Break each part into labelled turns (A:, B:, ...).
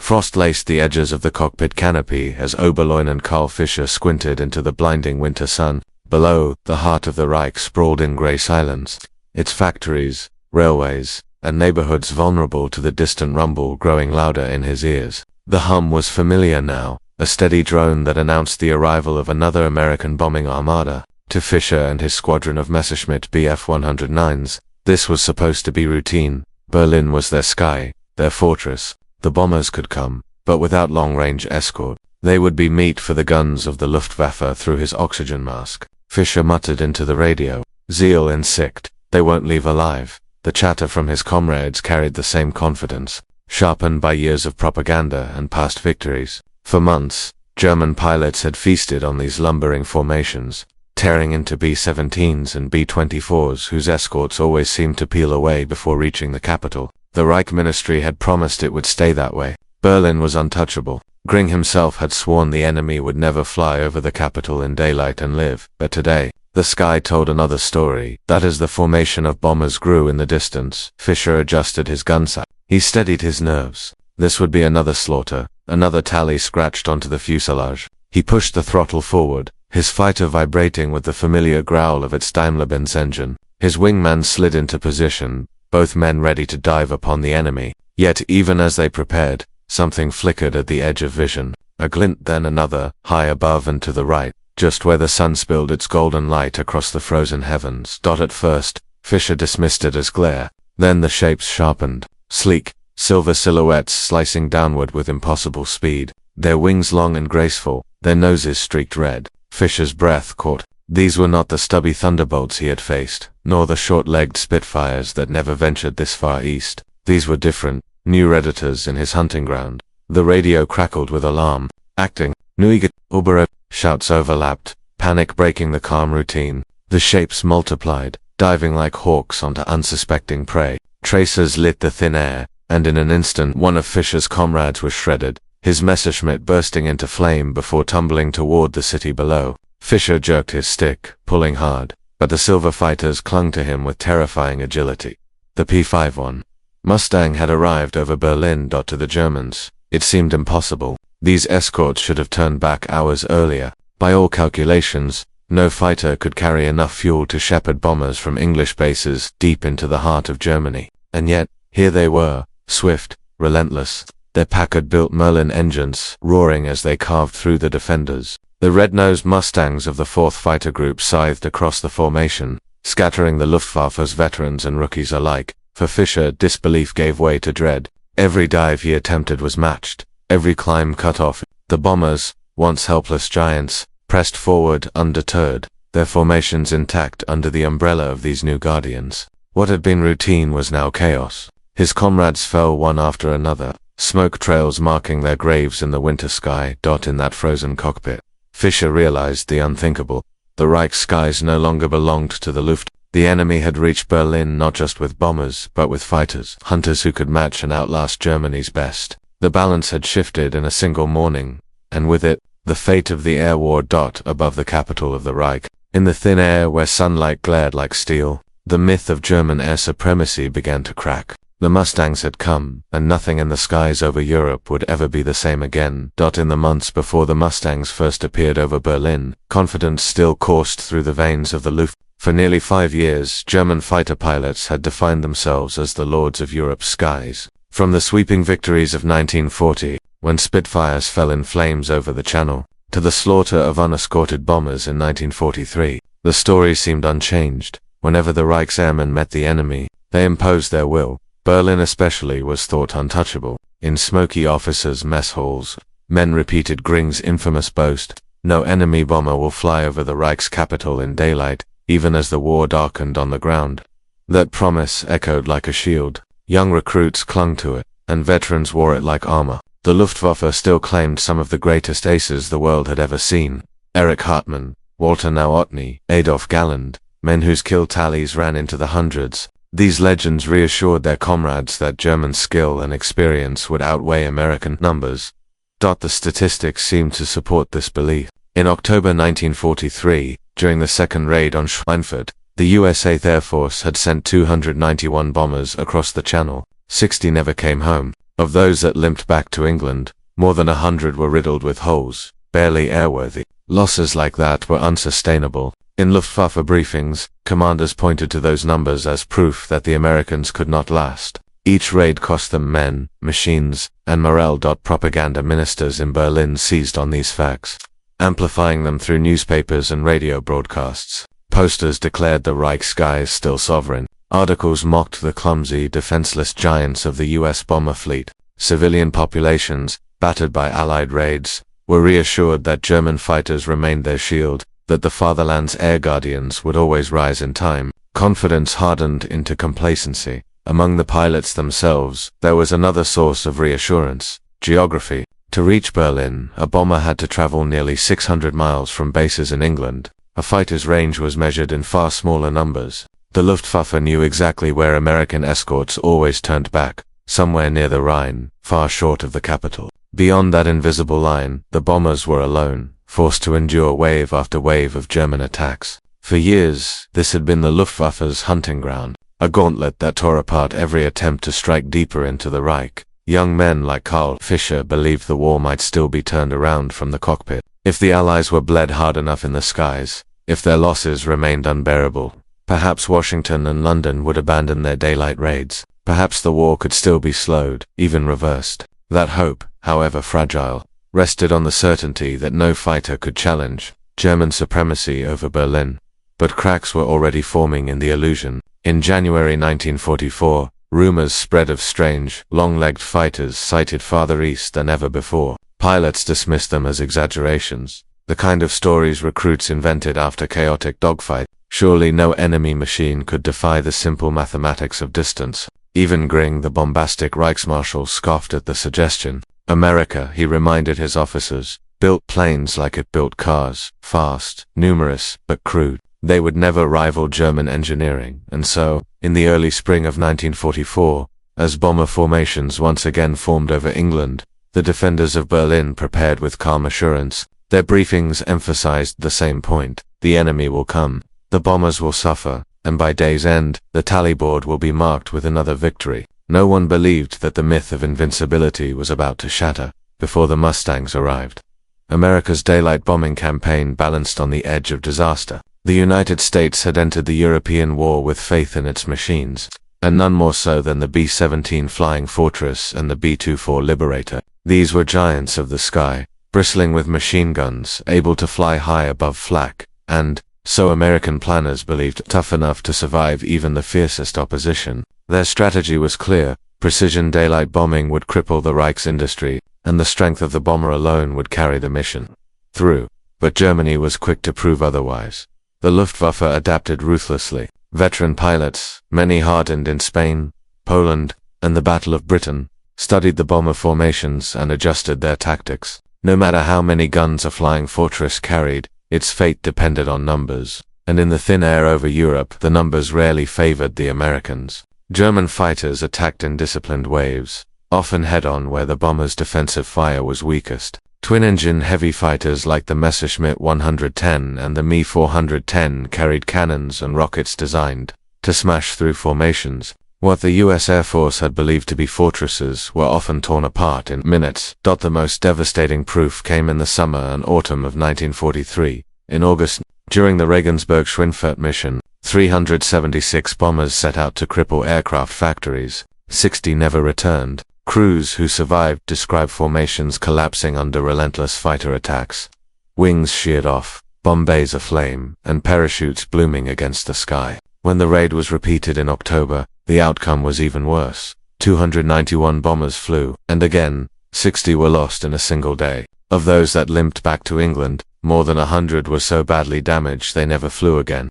A: Frost laced the edges of the cockpit canopy as Oberleutnant Karl Fischer squinted into the blinding winter sun. Below, the heart of the Reich sprawled in grey silence, its factories, railways, and neighborhoods vulnerable to the distant rumble growing louder in his ears. The hum was familiar now, a steady drone that announced the arrival of another American bombing armada. To Fischer and his squadron of Messerschmitt Bf-109s, this was supposed to be routine. Berlin was their sky, their fortress. The bombers could come, but without long-range escort. They would be meat for the guns of the Luftwaffe through his oxygen mask. Fischer muttered into the radio, "Zeal in sicht, they won't leave alive." The chatter from his comrades carried the same confidence, sharpened by years of propaganda and past victories. For months, German pilots had feasted on these lumbering formations, tearing into B-17s and B-24s whose escorts always seemed to peel away before reaching the capital. The Reich Ministry had promised it would stay that way. Berlin was untouchable. Göring himself had sworn the enemy would never fly over the capital in daylight and live. But today, the sky told another story. That as the formation of bombers grew in the distance, Fischer adjusted his gun sight. He steadied his nerves. This would be another slaughter, another tally scratched onto the fuselage. He pushed the throttle forward, his fighter vibrating with the familiar growl of its Daimler-Benz engine. His wingman slid into position, both men ready to dive upon the enemy. Yet even as they prepared, something flickered at the edge of vision. A glint, then another, high above and to the right, just where the sun spilled its golden light across the frozen heavens. At first, Fischer dismissed it as glare. Then the shapes sharpened, sleek, silver silhouettes slicing downward with impossible speed, their wings long and graceful, their noses streaked red. Fischer's breath caught. These were not the stubby thunderbolts he had faced, nor the short-legged Spitfires that never ventured this far east. These were different, new Redditors in his hunting ground. The radio crackled with alarm. Acting, Neuige, Oberre, shouts overlapped, panic breaking the calm routine. The shapes multiplied, diving like hawks onto unsuspecting prey. Tracers lit the thin air, and in an instant one of Fischer's comrades was shredded, his Messerschmitt bursting into flame before tumbling toward the city below. Fischer jerked his stick, pulling hard, but the silver fighters clung to him with terrifying agility. The P-51 Mustang had arrived over Berlin. To the Germans, it seemed impossible. These escorts should have turned back hours earlier. By all calculations, no fighter could carry enough fuel to shepherd bombers from English bases deep into the heart of Germany. And yet, here they were, swift, relentless, their Packard-Merlin engines roaring as they carved through the defenders. The red-nosed Mustangs of the 4th Fighter Group scythed across the formation, scattering the Luftwaffe's veterans and rookies alike. For Fischer, disbelief gave way to dread. Every dive he attempted was matched, every climb cut off. The bombers, once helpless giants, pressed forward undeterred, their formations intact under the umbrella of these new guardians. What had been routine was now chaos. His comrades fell one after another, smoke trails marking their graves in the winter sky. In that frozen cockpit, Fischer realized the unthinkable. The Reich skies no longer belonged to the Luftwaffe. The enemy had reached Berlin not just with bombers, but with fighters, hunters who could match and outlast Germany's best. The balance had shifted in a single morning, and with it, the fate of the air war. Above the capital of the Reich, in the thin air where sunlight glared like steel, the myth of German air supremacy began to crack. The Mustangs had come, and nothing in the skies over Europe would ever be the same again. In the months before the Mustangs first appeared over Berlin, confidence still coursed through the veins of the Luftwaffe. For nearly 5 years, German fighter pilots had defined themselves as the lords of Europe's skies. From the sweeping victories of 1940, when Spitfires fell in flames over the Channel, to the slaughter of unescorted bombers in 1943, the story seemed unchanged. Whenever the Reich's airmen met the enemy, they imposed their will. Berlin especially was thought untouchable. In smoky officers' mess halls, men repeated Göring's infamous boast, "No enemy bomber will fly over the Reich's capital in daylight," even as the war darkened on the ground. That promise echoed like a shield. Young recruits clung to it, and veterans wore it like armor. The Luftwaffe still claimed some of the greatest aces the world had ever seen. Erich Hartmann, Walter Nowotny, Adolf Galland, men whose kill tallies ran into the hundreds. These legends reassured their comrades that German skill and experience would outweigh American numbers. The statistics seemed to support this belief. In October 1943, during the second raid on Schweinfurt, the US 8th Air Force had sent 291 bombers across the Channel. 60 never came home. Of those that limped back to England, more than 100 were riddled with holes, barely airworthy. Losses like that were unsustainable. In Luftwaffe briefings, commanders pointed to those numbers as proof that the Americans could not last. Each raid cost them men, machines, and morale. Propaganda ministers in Berlin seized on these facts, amplifying them through newspapers and radio broadcasts. Posters declared the Reich skies still sovereign. Articles mocked the clumsy, defenseless giants of the U.S. bomber fleet. Civilian populations, battered by Allied raids, were reassured that German fighters remained their shield, that the fatherland's air guardians would always rise in time. Confidence hardened into complacency. Among the pilots themselves, there was another source of reassurance: geography. To reach Berlin, a bomber had to travel nearly 600 miles from bases in England. A fighter's range was measured in far smaller numbers. The Luftwaffe knew exactly where American escorts always turned back, somewhere near the Rhine, far short of the capital. Beyond that invisible line, the bombers were alone, forced to endure wave after wave of German attacks. For years, this had been the Luftwaffe's hunting ground, a gauntlet that tore apart every attempt to strike deeper into the Reich. Young men like Karl Fischer believed the war might still be turned around from the cockpit. If the Allies were bled hard enough in the skies, if their losses remained unbearable, perhaps Washington and London would abandon their daylight raids. Perhaps the war could still be slowed, even reversed. That hope, however fragile, rested on the certainty that no fighter could challenge German supremacy over Berlin. But cracks were already forming in the illusion. In January 1944, rumors spread of strange, long-legged fighters sighted farther east than ever before. Pilots dismissed them as exaggerations, the kind of stories recruits invented after chaotic dogfight. Surely no enemy machine could defy the simple mathematics of distance. Even Göring, the bombastic Reichsmarshal, scoffed at the suggestion. America, he reminded his officers, built planes like it built cars, fast, numerous, but crude. They would never rival German engineering, and so, in the early spring of 1944, as bomber formations once again formed over England, the defenders of Berlin prepared with calm assurance. Their briefings emphasized the same point: the enemy will come, the bombers will suffer, and by day's end, the tally board will be marked with another victory. No one believed that the myth of invincibility was about to shatter before the Mustangs arrived. America's daylight bombing campaign balanced on the edge of disaster. The United States had entered the European war with faith in its machines, and none more so than the B-17 Flying Fortress and the B-24 Liberator. These were giants of the sky, bristling with machine guns, able to fly high above flak, and, so American planners believed, tough enough to survive even the fiercest opposition. Their strategy was clear: precision daylight bombing would cripple the Reich's industry, and the strength of the bomber alone would carry the mission through. But Germany was quick to prove otherwise. The Luftwaffe adapted ruthlessly. Veteran pilots, many hardened in Spain, Poland, and the Battle of Britain, studied the bomber formations and adjusted their tactics. No matter how many guns a Flying Fortress carried, its fate depended on numbers, and in the thin air over Europe, the numbers rarely favored the Americans. German fighters attacked in disciplined waves, often head-on where the bombers' defensive fire was weakest. Twin-engine heavy fighters like the Messerschmitt 110 and the Me 410 carried cannons and rockets designed to smash through formations. What the U.S. Air Force had believed to be fortresses were often torn apart in minutes. The most devastating proof came in the summer and autumn of 1943. In August, during the Regensburg Schweinfurt mission, 376 bombers set out to cripple aircraft factories. 60 never returned. Crews who survived describe formations collapsing under relentless fighter attacks. Wings sheared off, bomb bays aflame, and parachutes blooming against the sky. When the raid was repeated in October, the outcome was even worse. 291 bombers flew, and again, 60 were lost in a single day. Of those that limped back to England, more than 100 were so badly damaged they never flew again.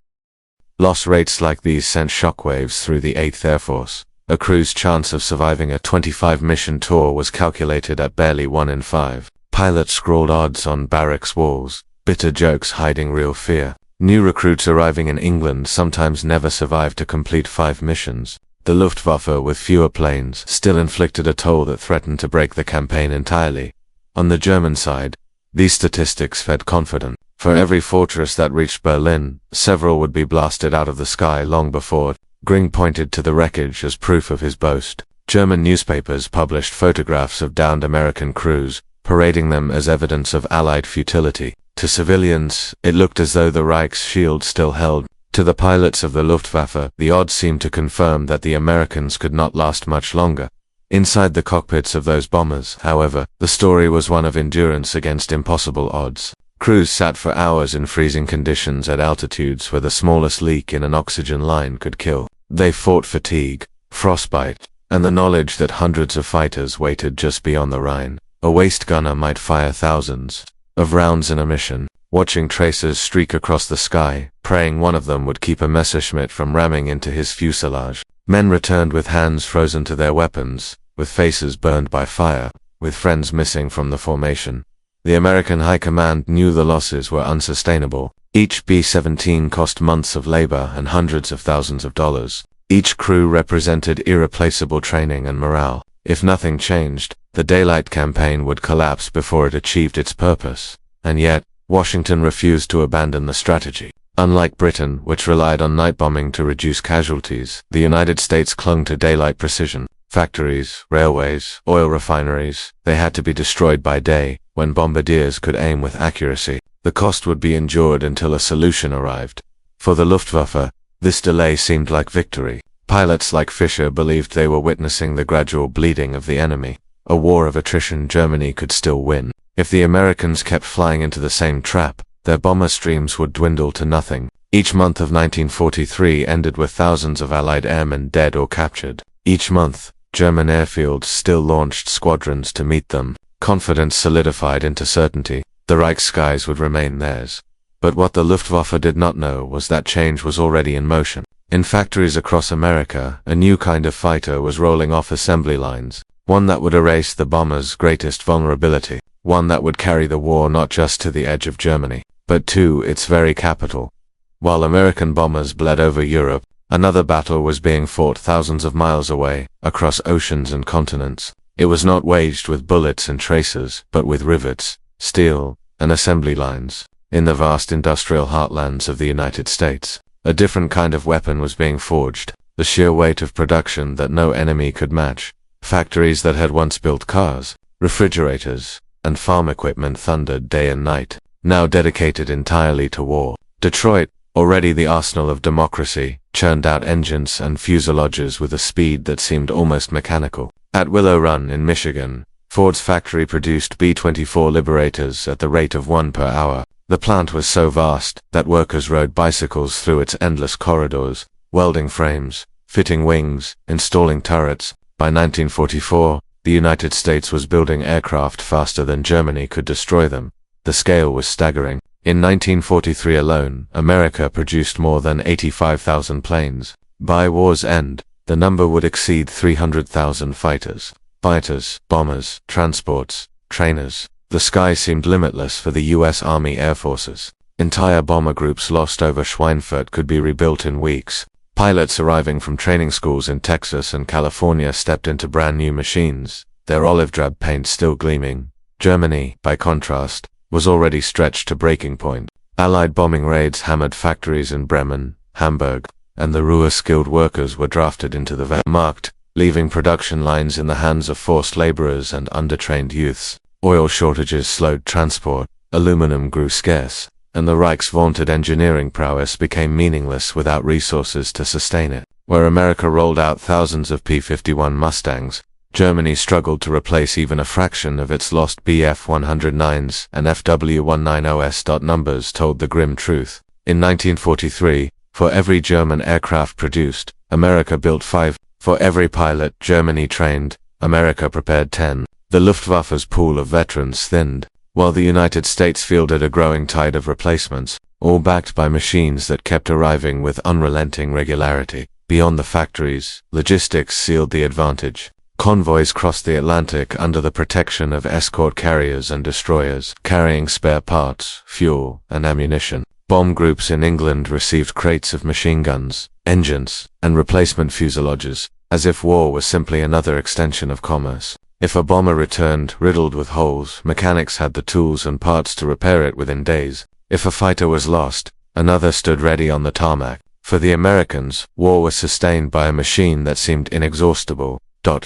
A: Loss rates like these sent shockwaves through the 8th Air Force. A crew's chance of surviving a 25-mission tour was calculated at barely 1 in 5. Pilots scrawled odds on barracks walls, bitter jokes hiding real fear. New recruits arriving in England sometimes never survived to complete 5 missions. The Luftwaffe, with fewer planes, still inflicted a toll that threatened to break the campaign entirely. On the German side, these statistics fed confidence. For every fortress that reached Berlin, several would be blasted out of the sky long before. Göring pointed to the wreckage as proof of his boast. German newspapers published photographs of downed American crews, parading them as evidence of Allied futility. To civilians, it looked as though the Reich's shield still held. To the pilots of the Luftwaffe, the odds seemed to confirm that the Americans could not last much longer. Inside the cockpits of those bombers, however, the story was one of endurance against impossible odds. Crews sat for hours in freezing conditions at altitudes where the smallest leak in an oxygen line could kill. They fought fatigue, frostbite, and the knowledge that hundreds of fighters waited just beyond the Rhine. A waste gunner might fire thousands of rounds in a mission, watching tracers streak across the sky, praying one of them would keep a Messerschmitt from ramming into his fuselage. Men returned with hands frozen to their weapons, with faces burned by fire, with friends missing from the formation. The American High Command knew the losses were unsustainable. Each B-17 cost months of labor and hundreds of thousands of dollars. Each crew represented irreplaceable training and morale. If nothing changed, the daylight campaign would collapse before it achieved its purpose. And yet, Washington refused to abandon the strategy. Unlike Britain, which relied on night bombing to reduce casualties, the United States clung to daylight precision. Factories, railways, oil refineries, they had to be destroyed by day, when bombardiers could aim with accuracy. The cost would be endured until a solution arrived. For the Luftwaffe, this delay seemed like victory. Pilots like Fischer believed they were witnessing the gradual bleeding of the enemy. A war of attrition Germany could still win. If the Americans kept flying into the same trap, their bomber streams would dwindle to nothing. Each month of 1943 ended with thousands of Allied airmen dead or captured. Each month, German airfields still launched squadrons to meet them. Confidence solidified into certainty. The Reich's skies would remain theirs. But what the Luftwaffe did not know was that change was already in motion. In factories across America, a new kind of fighter was rolling off assembly lines. One that would erase the bomber's greatest vulnerability. One that would carry the war not just to the edge of Germany, but to its very capital. While American bombers bled over Europe, another battle was being fought thousands of miles away, across oceans and continents. It was not waged with bullets and tracers, but with rivets, steel, and assembly lines. In the vast industrial heartlands of the United States, a different kind of weapon was being forged, the sheer weight of production that no enemy could match. Factories that had once built cars, refrigerators, and farm equipment thundered day and night, now dedicated entirely to war. Detroit, already the arsenal of democracy, churned out engines and fuselages with a speed that seemed almost mechanical. At Willow Run in Michigan, Ford's factory produced B-24 Liberators at the rate of 1 per hour. The plant was so vast that workers rode bicycles through its endless corridors, welding frames, fitting wings, installing turrets. By 1944, the United States was building aircraft faster than Germany could destroy them. The scale was staggering. In 1943 alone, America produced more than 85,000 planes. By war's end, the number would exceed 300,000 fighters, bombers, transports, trainers. The sky seemed limitless for the U.S. Army Air Forces. Entire bomber groups lost over Schweinfurt could be rebuilt in weeks. Pilots arriving from training schools in Texas and California stepped into brand new machines, their olive drab paint still gleaming. Germany, by contrast, was already stretched to breaking point. Allied bombing raids hammered factories in Bremen, Hamburg, and the Ruhr skilled workers were drafted into the Wehrmacht, leaving production lines in the hands of forced laborers and undertrained youths. Oil shortages slowed transport, aluminum grew scarce, and the Reich's vaunted engineering prowess became meaningless without resources to sustain it. Where America rolled out thousands of P-51 Mustangs, Germany struggled to replace even a fraction of its lost Bf-109s, and FW-190s. Numbers told the grim truth. In 1943, for every German aircraft produced, America built 5. For every pilot Germany trained, America prepared 10. The Luftwaffe's pool of veterans thinned, while the United States fielded a growing tide of replacements, all backed by machines that kept arriving with unrelenting regularity. Beyond the factories, logistics sealed the advantage. Convoys crossed the Atlantic under the protection of escort carriers and destroyers, carrying spare parts, fuel, and ammunition. Bomb groups in England received crates of machine guns, engines, and replacement fuselages, as if war was simply another extension of commerce. If a bomber returned riddled with holes, mechanics had the tools and parts to repair it within days. If a fighter was lost, another stood ready on the tarmac. For the Americans, war was sustained by a machine that seemed inexhaustible,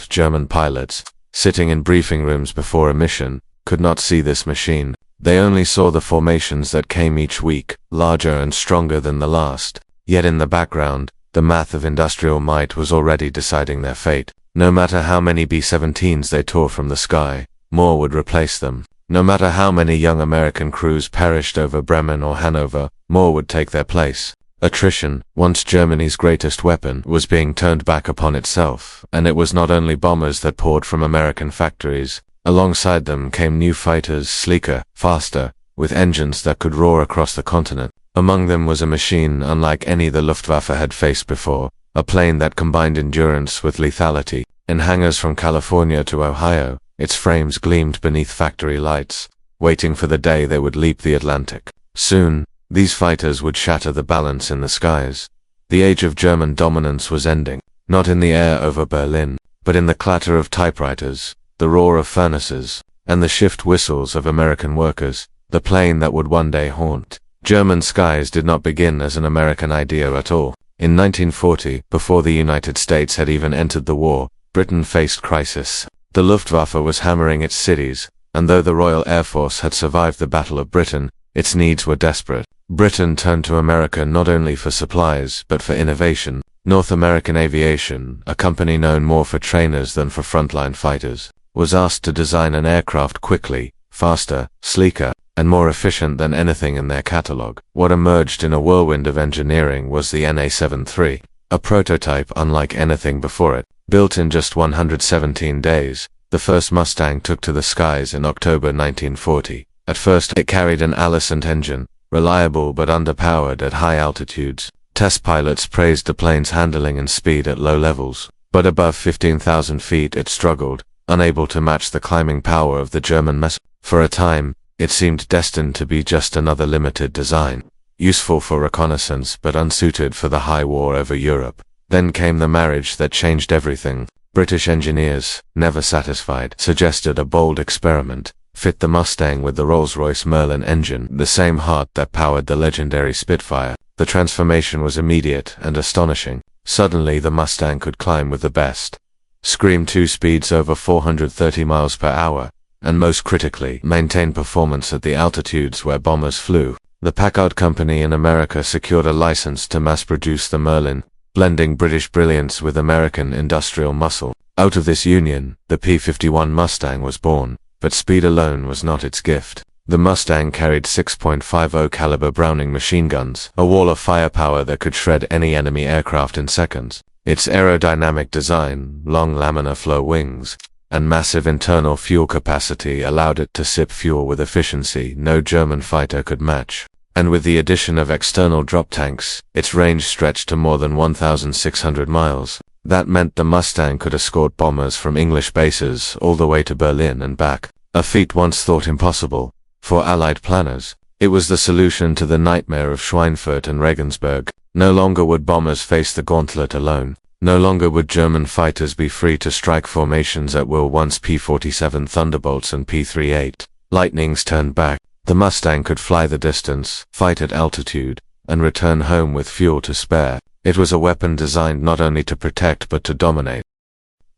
A: German pilots, sitting in briefing rooms before a mission, could not see this machine. They only saw the formations that came each week, larger and stronger than the last. Yet in the background, the math of industrial might was already deciding their fate. No matter how many B-17s they tore from the sky, more would replace them. No matter how many young American crews perished over Bremen or Hanover, more would take their place. Attrition, once Germany's greatest weapon, was being turned back upon itself, and it was not only bombers that poured from American factories. Alongside them came new fighters, sleeker, faster, with engines that could roar across the continent. Among them was a machine unlike any the Luftwaffe had faced before, a plane that combined endurance with lethality. In hangars from California to Ohio, its frames gleamed beneath factory lights, waiting for the day they would leap the Atlantic. Soon, these fighters would shatter the balance in the skies. The age of German dominance was ending, not in the air over Berlin, but in the clatter of typewriters, the roar of furnaces, and the shift whistles of American workers. The plane that would one day haunt German skies did not begin as an American idea at all. In 1940, before the United States had even entered the war, Britain faced crisis. The Luftwaffe was hammering its cities, and though the Royal Air Force had survived the Battle of Britain, its needs were desperate. Britain turned to America not only for supplies, but for innovation. North American Aviation, a company known more for trainers than for frontline fighters, was asked to design an aircraft quickly, faster, sleeker, and more efficient than anything in their catalogue. What emerged in a whirlwind of engineering was the NA-73, a prototype unlike anything before it. Built in just 117 days, the first Mustang took to the skies in October 1940. At first, it carried an Allison engine, reliable but underpowered at high altitudes. Test pilots praised the plane's handling and speed at low levels, but above 15,000 feet it struggled, unable to match the climbing power of the German Mustang. For a time, it seemed destined to be just another limited design, useful for reconnaissance but unsuited for the high war over Europe. Then came the marriage that changed everything. British engineers, never satisfied, suggested a bold experiment: fit the Mustang with the Rolls-Royce Merlin engine, the same heart that powered the legendary Spitfire. The transformation was immediate and astonishing. Suddenly the Mustang could climb with the best, scream 2 speeds over 430 miles per hour, and most critically, maintain performance at the altitudes where bombers flew. The Packard Company in America secured a license to mass-produce the Merlin, blending British brilliance with American industrial muscle. Out of this union, the P-51 Mustang was born, but speed alone was not its gift. The Mustang carried 6.50 caliber Browning machine guns, a wall of firepower that could shred any enemy aircraft in seconds. Its aerodynamic design, long laminar flow wings, and massive internal fuel capacity allowed it to sip fuel with efficiency no German fighter could match. And with the addition of external drop tanks, its range stretched to more than 1,600 miles. That meant the Mustang could escort bombers from English bases all the way to Berlin and back, a feat once thought impossible. For Allied planners, it was the solution to the nightmare of Schweinfurt and Regensburg. No longer would bombers face the gauntlet alone. No longer would German fighters be free to strike formations at will once P-47 Thunderbolts and P-38 Lightnings turned back. The Mustang could fly the distance, fight at altitude, and return home with fuel to spare. It was a weapon designed not only to protect but to dominate.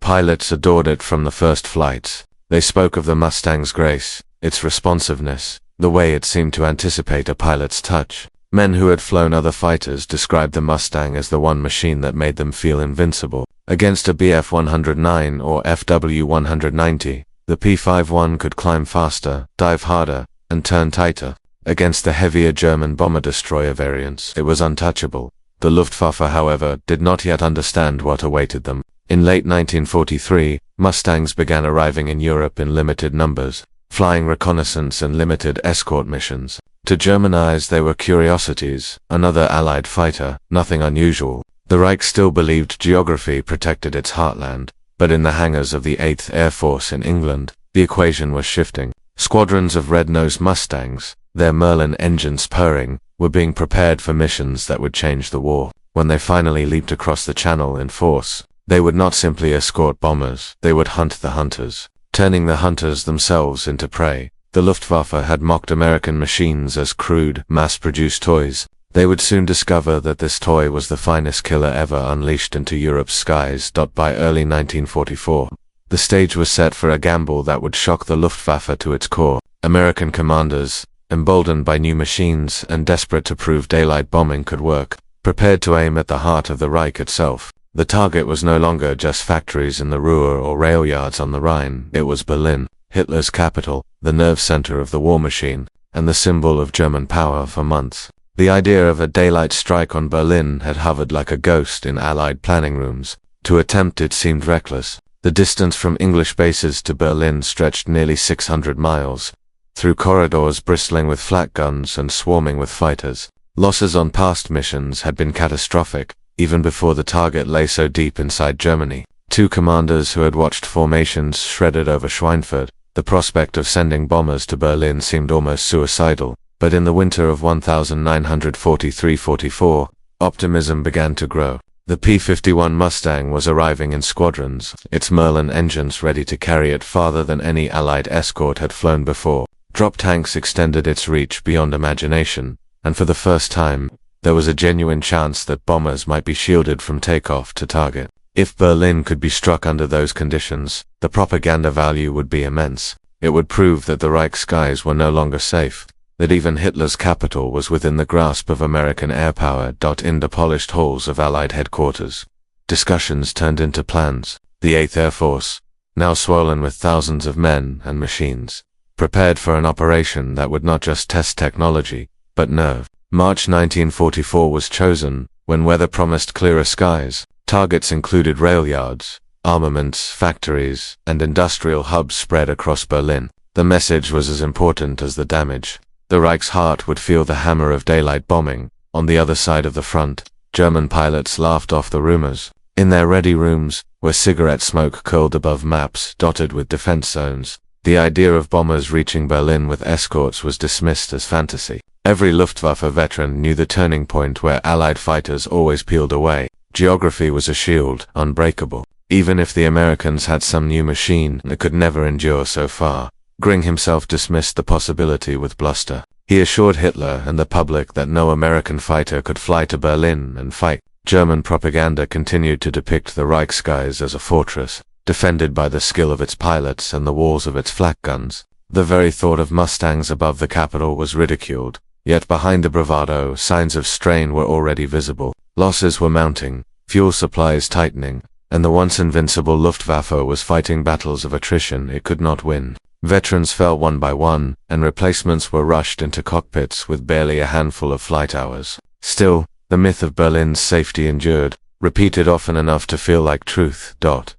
A: Pilots adored it from the first flights. They spoke of the Mustang's grace, its responsiveness, the way it seemed to anticipate a pilot's touch. Men who had flown other fighters described the Mustang as the one machine that made them feel invincible. Against a Bf-109 or FW-190, the P-51 could climb faster, dive harder, and turn tighter. Against the heavier German bomber-destroyer variants, it was untouchable. The Luftwaffe, however, did not yet understand what awaited them. In late 1943, Mustangs began arriving in Europe in limited numbers, flying reconnaissance and limited escort missions. To German eyes they were curiosities, another Allied fighter, nothing unusual. The Reich still believed geography protected its heartland, but in the hangars of the 8th Air Force in England, the equation was shifting. Squadrons of red-nosed Mustangs, their Merlin engines purring, were being prepared for missions that would change the war. When they finally leaped across the channel in force, they would not simply escort bombers, they would hunt the hunters, turning the hunters themselves into prey. The Luftwaffe had mocked American machines as crude, mass-produced toys. They would soon discover that this toy was the finest killer ever unleashed into Europe's skies. By early 1944, the stage was set for a gamble that would shock the Luftwaffe to its core. American commanders, emboldened by new machines and desperate to prove daylight bombing could work, prepared to aim at the heart of the Reich itself. The target was no longer just factories in the Ruhr or rail yards on the Rhine. It was Berlin, Hitler's capital, the nerve center of the war machine, and the symbol of German power for months. The idea of a daylight strike on Berlin had hovered like a ghost in Allied planning rooms. To attempt it seemed reckless. The distance from English bases to Berlin stretched nearly 600 miles, through corridors bristling with flak guns and swarming with fighters. Losses on past missions had been catastrophic, even before the target lay so deep inside Germany. Two commanders who had watched formations shredded over Schweinfurt, the prospect of sending bombers to Berlin seemed almost suicidal. But in the winter of 1943-44, optimism began to grow. The P-51 Mustang was arriving in squadrons, its Merlin engines ready to carry it farther than any Allied escort had flown before. Drop tanks extended its reach beyond imagination, and for the first time, there was a genuine chance that bombers might be shielded from takeoff to target. If Berlin could be struck under those conditions, the propaganda value would be immense. It would prove that the Reich skies were no longer safe, that even Hitler's capital was within the grasp of American air power. In the polished halls of Allied headquarters, discussions turned into plans. The 8th Air Force, now swollen with thousands of men and machines, prepared for an operation that would not just test technology, but nerve. March 1944 was chosen, when weather promised clearer skies. Targets included rail yards, armaments, factories, and industrial hubs spread across Berlin. The message was as important as the damage. The Reich's heart would feel the hammer of daylight bombing. On the other side of the front, German pilots laughed off the rumors. In their ready rooms, where cigarette smoke curled above maps dotted with defense zones, the idea of bombers reaching Berlin with escorts was dismissed as fantasy. Every Luftwaffe veteran knew the turning point where Allied fighters always peeled away. Geography was a shield, unbreakable. Even if the Americans had some new machine that could never endure so far, Göring himself dismissed the possibility with bluster. He assured Hitler and the public that no American fighter could fly to Berlin and fight. German propaganda continued to depict the Reich skies as a fortress, defended by the skill of its pilots and the walls of its flak guns. The very thought of Mustangs above the capital was ridiculed, yet behind the bravado, signs of strain were already visible. Losses were mounting, fuel supplies tightening, and the once invincible Luftwaffe was fighting battles of attrition it could not win. Veterans fell one by one, and replacements were rushed into cockpits with barely a handful of flight hours. Still, the myth of Berlin's safety endured, repeated often enough to feel like truth.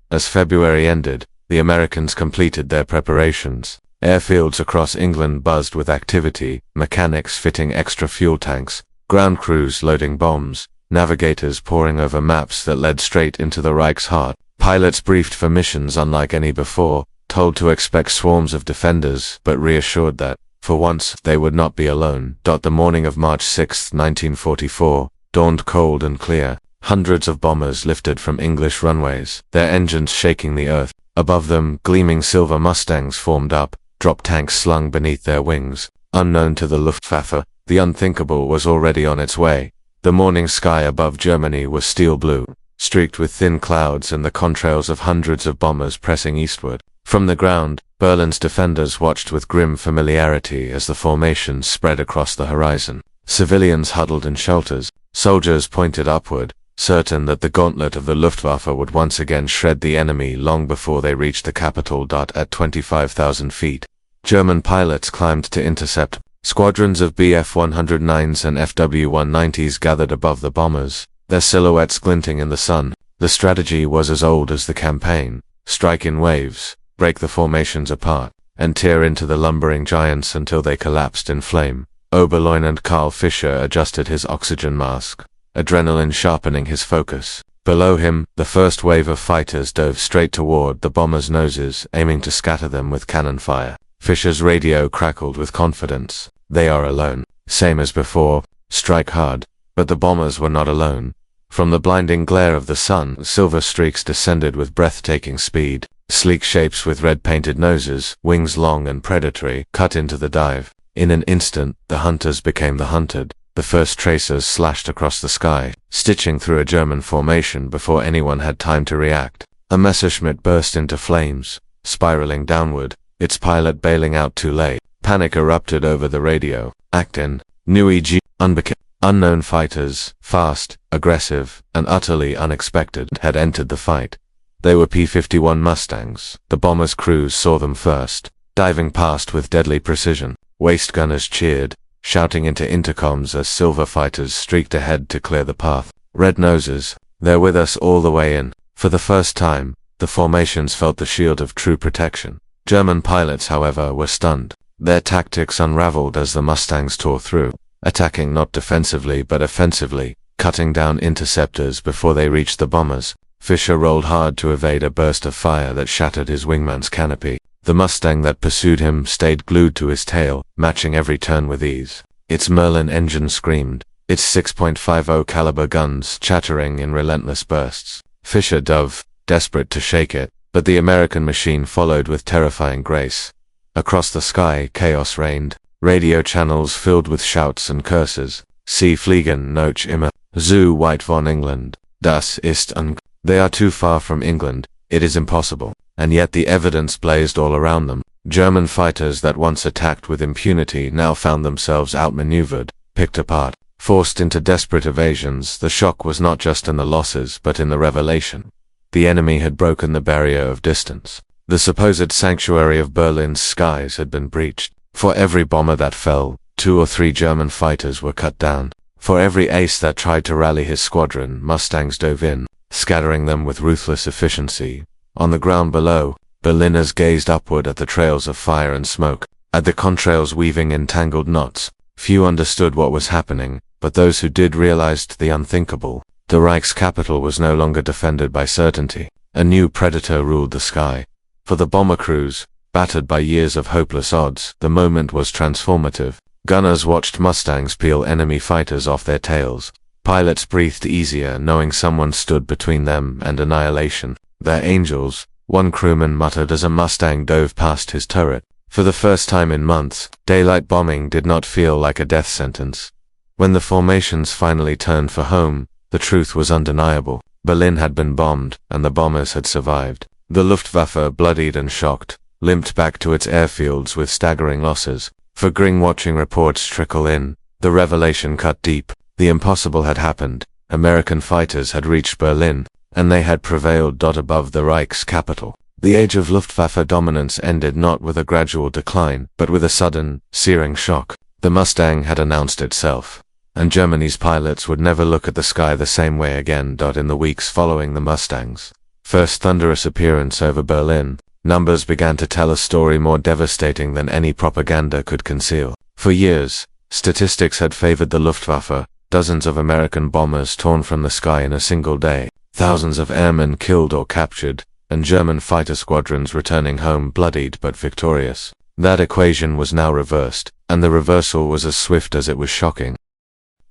A: As February ended, the Americans completed their preparations. Airfields across England buzzed with activity, mechanics fitting extra fuel tanks, ground crews loading bombs, navigators poring over maps that led straight into the Reich's heart. Pilots briefed for missions unlike any before, told to expect swarms of defenders, but reassured that, for once, they would not be alone. The morning of March 6, 1944, dawned cold and clear. Hundreds of bombers lifted from English runways, their engines shaking the earth. Above them, gleaming silver Mustangs formed up, drop tanks slung beneath their wings. Unknown to the Luftwaffe, the unthinkable was already on its way. The morning sky above Germany was steel blue, streaked with thin clouds and the contrails of hundreds of bombers pressing eastward. From the ground, Berlin's defenders watched with grim familiarity as the formations spread across the horizon. Civilians huddled in shelters, soldiers pointed upward, certain that the gauntlet of the Luftwaffe would once again shred the enemy long before they reached the capital. At 25,000 feet, German pilots climbed to intercept. Squadrons of Bf-109s and Fw-190s gathered above the bombers, their silhouettes glinting in the sun. The strategy was as old as the campaign: strike in waves, break the formations apart, and tear into the lumbering giants until they collapsed in flame. Oberleutnant Karl Fischer adjusted his oxygen mask, adrenaline sharpening his focus. Below him, the first wave of fighters dove straight toward the bombers' noses, aiming to scatter them with cannon fire. Fischer's radio crackled with confidence. They are alone. Same as before, strike hard. But the bombers were not alone. From the blinding glare of the sun, silver streaks descended with breathtaking speed. Sleek shapes with red-painted noses, wings long and predatory, cut into the dive. In an instant, the hunters became the hunted. The first tracers slashed across the sky, stitching through a German formation before anyone had time to react. A Messerschmitt burst into flames, spiraling downward, its pilot bailing out too late. Panic erupted over the radio. Actin, new EG, unknown fighters, fast, aggressive, and utterly unexpected, had entered the fight. They were P-51 Mustangs. The bomber's crews saw them first, diving past with deadly precision. Waist gunners cheered, shouting into intercoms as silver fighters streaked ahead to clear the path. Red noses, they're with us all the way in. For the first time, the formations felt the shield of true protection. German pilots, however, were stunned. Their tactics unraveled as the Mustangs tore through, attacking not defensively but offensively, cutting down interceptors before they reached the bombers. Fisher rolled hard to evade a burst of fire that shattered his wingman's canopy. The Mustang that pursued him stayed glued to his tail, matching every turn with ease. Its Merlin engine screamed, its 6.50 caliber guns chattering in relentless bursts. Fisher dove, desperate to shake it, but the American machine followed with terrifying grace. Across the sky, chaos reigned, radio channels filled with shouts and curses. Sie fliegen noch immer, zu weit von England, das ist They are too far from England, it is impossible. And yet the evidence blazed all around them. German fighters that once attacked with impunity now found themselves outmaneuvered, picked apart, forced into desperate evasions. The shock was not just in the losses but in the revelation. The enemy had broken the barrier of distance. The supposed sanctuary of Berlin's skies had been breached. For every bomber that fell, 2 or 3 German fighters were cut down. For every ace that tried to rally his squadron, Mustangs dove in, scattering them with ruthless efficiency. On the ground below, Berliners gazed upward at the trails of fire and smoke, at the contrails weaving in tangled knots. Few understood what was happening, but those who did realized the unthinkable. The Reich's capital was no longer defended by certainty. A new predator ruled the sky. For the bomber crews, battered by years of hopeless odds, the moment was transformative. Gunners watched Mustangs peel enemy fighters off their tails. Pilots breathed easier knowing someone stood between them and annihilation. "They're angels," one crewman muttered as a Mustang dove past his turret. For the first time in months, daylight bombing did not feel like a death sentence. When the formations finally turned for home, the truth was undeniable. Berlin had been bombed, and the bombers had survived. The Luftwaffe, bloodied and shocked, limped back to its airfields with staggering losses. For Göring-watching reports trickle in, the revelation cut deep. The impossible had happened. American fighters had reached Berlin, and they had prevailed above the Reich's capital. The age of Luftwaffe dominance ended not with a gradual decline, but with a sudden, searing shock. The Mustang had announced itself, and Germany's pilots would never look at the sky the same way again. In the weeks following the Mustang's first thunderous appearance over Berlin, numbers began to tell a story more devastating than any propaganda could conceal. For years, statistics had favored the Luftwaffe, dozens of American bombers torn from the sky in a single day, thousands of airmen killed or captured, and German fighter squadrons returning home bloodied but victorious. That equation was now reversed, and the reversal was as swift as it was shocking.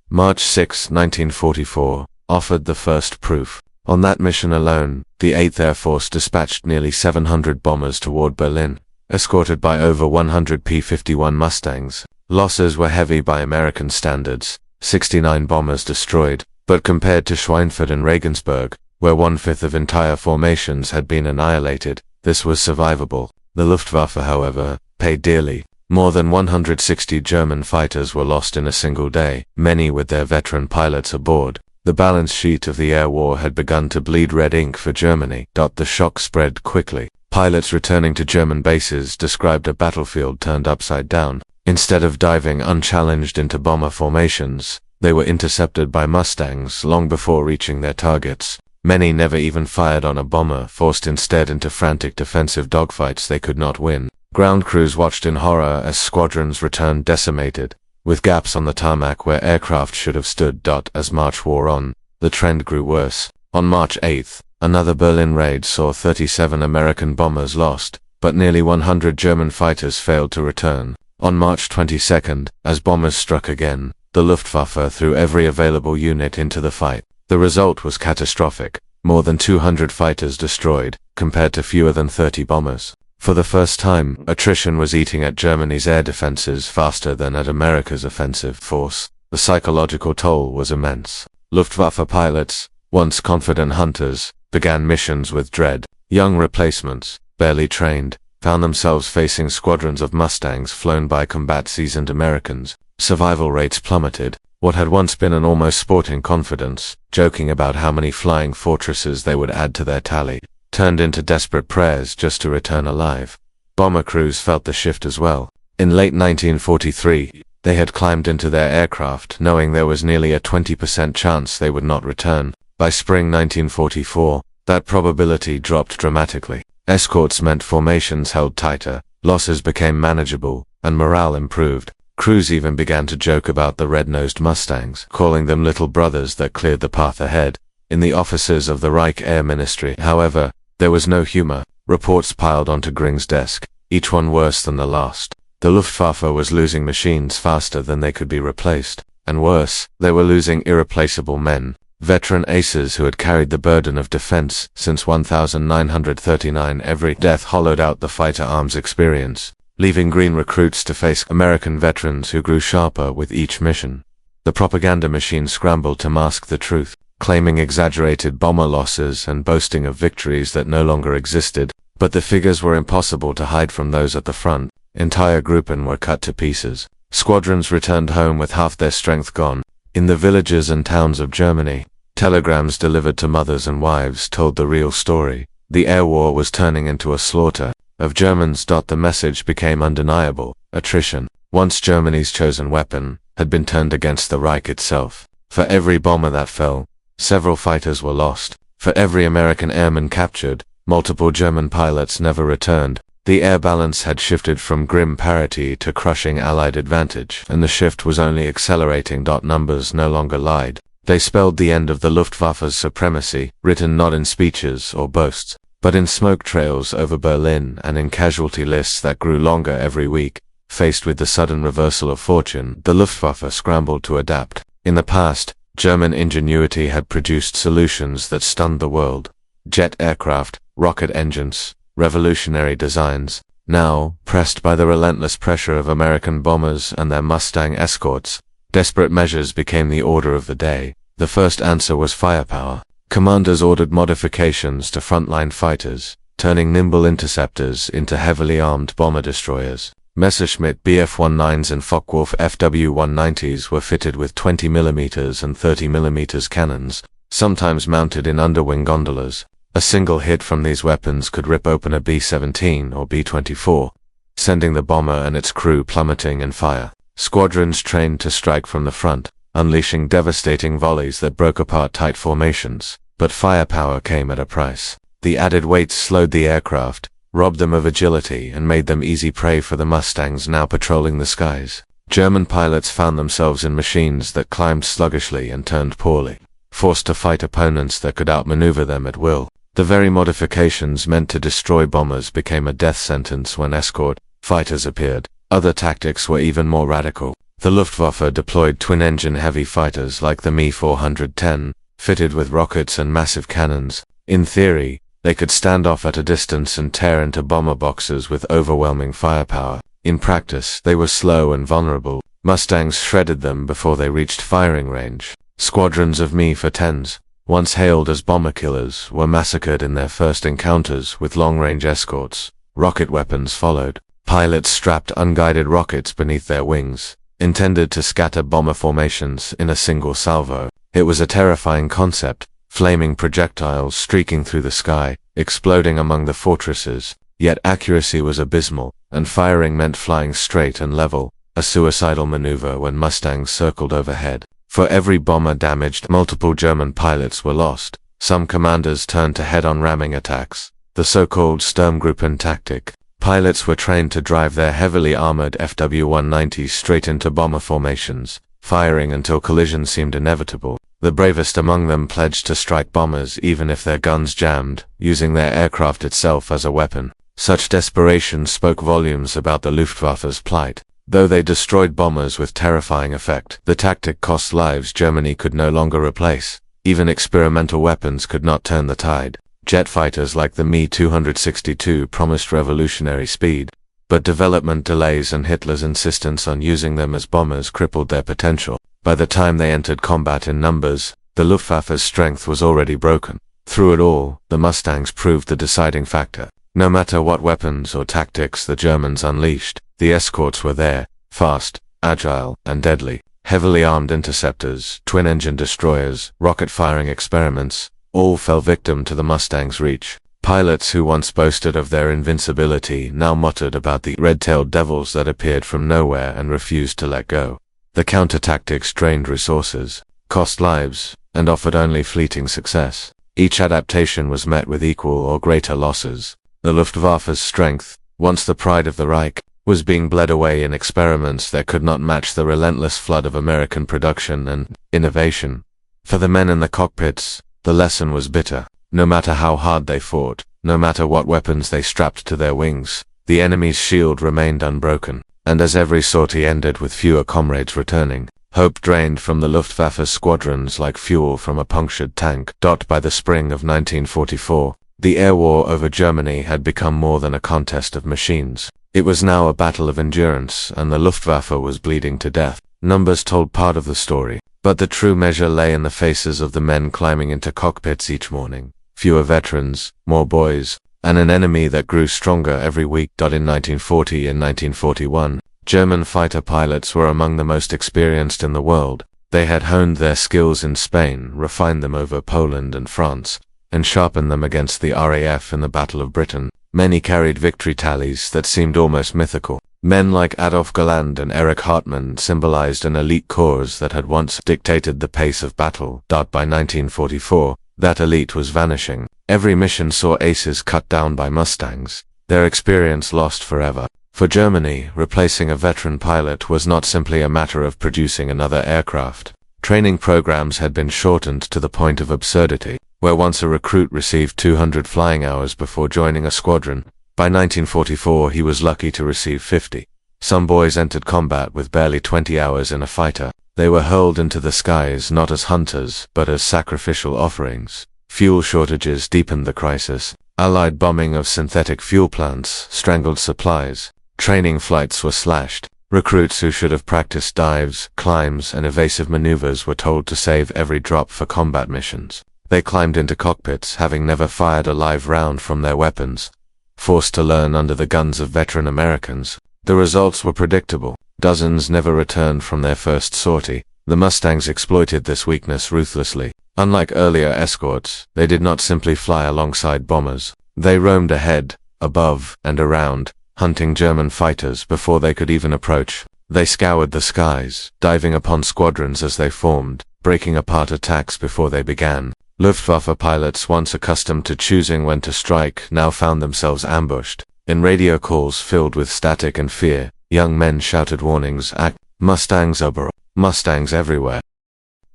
A: March 6, 1944, offered the first proof. On that mission alone, the 8th Air Force dispatched nearly 700 bombers toward Berlin, escorted by over 100 P-51 Mustangs. Losses were heavy by American standards, 69 bombers destroyed, but compared to Schweinfurt and Regensburg, where 1/5 of entire formations had been annihilated, this was survivable. The Luftwaffe, however, paid dearly. More than 160 German fighters were lost in a single day, many with their veteran pilots aboard. The balance sheet of the air war had begun to bleed red ink for Germany. The shock spread quickly. Pilots returning to German bases described a battlefield turned upside down. Instead of diving unchallenged into bomber formations, they were intercepted by Mustangs long before reaching their targets. Many never even fired on a bomber, forced instead into frantic defensive dogfights they could not win. Ground crews watched in horror as squadrons returned decimated, with gaps on the tarmac where aircraft should have stood. As March wore on, the trend grew worse. On March 8th, another Berlin raid saw 37 American bombers lost, but nearly 100 German fighters failed to return. On March 22nd, as bombers struck again, the Luftwaffe threw every available unit into the fight. The result was catastrophic. More than 200 fighters destroyed, compared to fewer than 30 bombers. For the first time, attrition was eating at Germany's air defenses faster than at America's offensive force. The psychological toll was immense. Luftwaffe pilots, once confident hunters, began missions with dread. Young replacements, barely trained, found themselves facing squadrons of Mustangs flown by combat-seasoned Americans. Survival rates plummeted. What had once been an almost sporting confidence, joking about how many flying fortresses they would add to their tally, turned into desperate prayers just to return alive. Bomber crews felt the shift as well. In late 1943, they had climbed into their aircraft knowing there was nearly a 20% chance they would not return. By spring 1944, that probability dropped dramatically. Escorts meant formations held tighter, losses became manageable, and morale improved. Crews even began to joke about the red-nosed Mustangs, calling them little brothers that cleared the path ahead. In the offices of the Reich Air Ministry, however, there was no humor. Reports piled onto Göring's desk, each one worse than the last. The Luftwaffe was losing machines faster than they could be replaced. And worse, they were losing irreplaceable men, veteran aces who had carried the burden of defense since 1939. Every death hollowed out the fighter arms experience, leaving green recruits to face American veterans who grew sharper with each mission. The propaganda machine scrambled to mask the truth, claiming exaggerated bomber losses and boasting of victories that no longer existed, but the figures were impossible to hide from those at the front. Entire Gruppen were cut to pieces. Squadrons returned home with half their strength gone. In the villages and towns of Germany, telegrams delivered to mothers and wives told the real story. The air war was turning into a slaughter of Germans. The message became undeniable. Attrition, once Germany's chosen weapon, had been turned against the Reich itself. For every bomber that fell, several fighters were lost. For every American airman captured, multiple German pilots never returned. The air balance had shifted from grim parity to crushing Allied advantage, and the shift was only accelerating. Numbers no longer lied. They spelled the end of the Luftwaffe's supremacy, written not in speeches or boasts, but in smoke trails over Berlin and in casualty lists that grew longer every week. Faced with the sudden reversal of fortune, the Luftwaffe scrambled to adapt. In the past, German ingenuity had produced solutions that stunned the world. Jet aircraft, rocket engines, revolutionary designs. Now, pressed by the relentless pressure of American bombers and their Mustang escorts, desperate measures became the order of the day. The first answer was firepower. Commanders ordered modifications to frontline fighters, turning nimble interceptors into heavily armed bomber destroyers. Messerschmitt Bf-19s and Focke-Wulf Fw-190s were fitted with 20mm and 30mm cannons, sometimes mounted in underwing gondolas. A single hit from these weapons could rip open a B-17 or B-24, sending the bomber and its crew plummeting in fire. Squadrons trained to strike from the front, unleashing devastating volleys that broke apart tight formations. But firepower came at a price. The added weights slowed the aircraft, robbed them of agility, and made them easy prey for the Mustangs now patrolling the skies. German pilots found themselves in machines that climbed sluggishly and turned poorly, forced to fight opponents that could outmaneuver them at will. The very modifications meant to destroy bombers became a death sentence when escort fighters appeared. Other tactics were even more radical. The Luftwaffe deployed twin-engine heavy fighters like the Me-410, fitted with rockets and massive cannons. In theory, they could stand off at a distance and tear into bomber boxes with overwhelming firepower. In practice, they were slow and vulnerable. Mustangs shredded them before they reached firing range. Squadrons of Me-410s, once hailed as bomber killers, were massacred in their first encounters with long-range escorts. Rocket weapons followed. Pilots strapped unguided rockets beneath their wings, intended to scatter bomber formations in a single salvo. It was a terrifying concept, flaming projectiles streaking through the sky, exploding among the fortresses. Yet accuracy was abysmal, and firing meant flying straight and level, a suicidal maneuver when Mustangs circled overhead. For every bomber damaged, multiple German pilots were lost. Some commanders turned to head-on ramming attacks, the so-called Sturmgruppen tactic. Pilots were trained to drive their heavily armored Fw-190s straight into bomber formations, firing until collision seemed inevitable. The bravest among them pledged to strike bombers even if their guns jammed, using their aircraft itself as a weapon. Such desperation spoke volumes about the Luftwaffe's plight. Though they destroyed bombers with terrifying effect, the tactic cost lives Germany could no longer replace. Even experimental weapons could not turn the tide. Jet fighters like the Me-262 promised revolutionary speed, but development delays and Hitler's insistence on using them as bombers crippled their potential. By the time they entered combat in numbers, the Luftwaffe's strength was already broken. Through it all, the Mustangs proved the deciding factor. No matter what weapons or tactics the Germans unleashed, the escorts were there, fast, agile, and deadly. Heavily armed interceptors, twin-engine destroyers, rocket-firing experiments, all fell victim to the Mustangs' reach. Pilots who once boasted of their invincibility now muttered about the red-tailed devils that appeared from nowhere and refused to let go. The counter-tactics drained resources, cost lives, and offered only fleeting success. Each adaptation was met with equal or greater losses. The Luftwaffe's strength, once the pride of the Reich, was being bled away in experiments that could not match the relentless flood of American production and innovation. For the men in the cockpits, the lesson was bitter. No matter how hard they fought, no matter what weapons they strapped to their wings, the enemy's shield remained unbroken, and as every sortie ended with fewer comrades returning, hope drained from the Luftwaffe's squadrons like fuel from a punctured tank. By the spring of 1944, the air war over Germany had become more than a contest of machines. It was now a battle of endurance, and the Luftwaffe was bleeding to death. Numbers told part of the story, but the true measure lay in the faces of the men climbing into cockpits each morning. Fewer veterans, more boys, and an enemy that grew stronger every week. In 1940 and 1941, German fighter pilots were among the most experienced in the world. They had honed their skills in Spain, refined them over Poland and France, and sharpened them against the RAF in the Battle of Britain. Many carried victory tallies that seemed almost mythical. Men like Adolf Galland and Erich Hartmann symbolized an elite corps that had once dictated the pace of battle. By 1944, that elite was vanishing. Every mission saw aces cut down by Mustangs, their experience lost forever. For Germany, replacing a veteran pilot was not simply a matter of producing another aircraft. Training programs had been shortened to the point of absurdity, where once a recruit received 200 flying hours before joining a squadron, by 1944 he was lucky to receive 50. Some boys entered combat with barely 20 hours in a fighter. They were hurled into the skies not as hunters, but as sacrificial offerings. Fuel shortages deepened the crisis. Allied bombing of synthetic fuel plants strangled supplies. Training flights were slashed. Recruits who should have practiced dives, climbs, and evasive maneuvers were told to save every drop for combat missions. They climbed into cockpits, having never fired a live round from their weapons, forced to learn under the guns of veteran Americans. The results were predictable. Dozens never returned from their first sortie. The Mustangs exploited this weakness ruthlessly. Unlike earlier escorts, they did not simply fly alongside bombers. They roamed ahead, above, and around, hunting German fighters before they could even approach. They scoured the skies, diving upon squadrons as they formed, breaking apart attacks before they began. Luftwaffe pilots, once accustomed to choosing when to strike, now found themselves ambushed. In radio calls filled with static and fear, young men shouted warnings: "Act! Mustangs over! Mustangs everywhere!"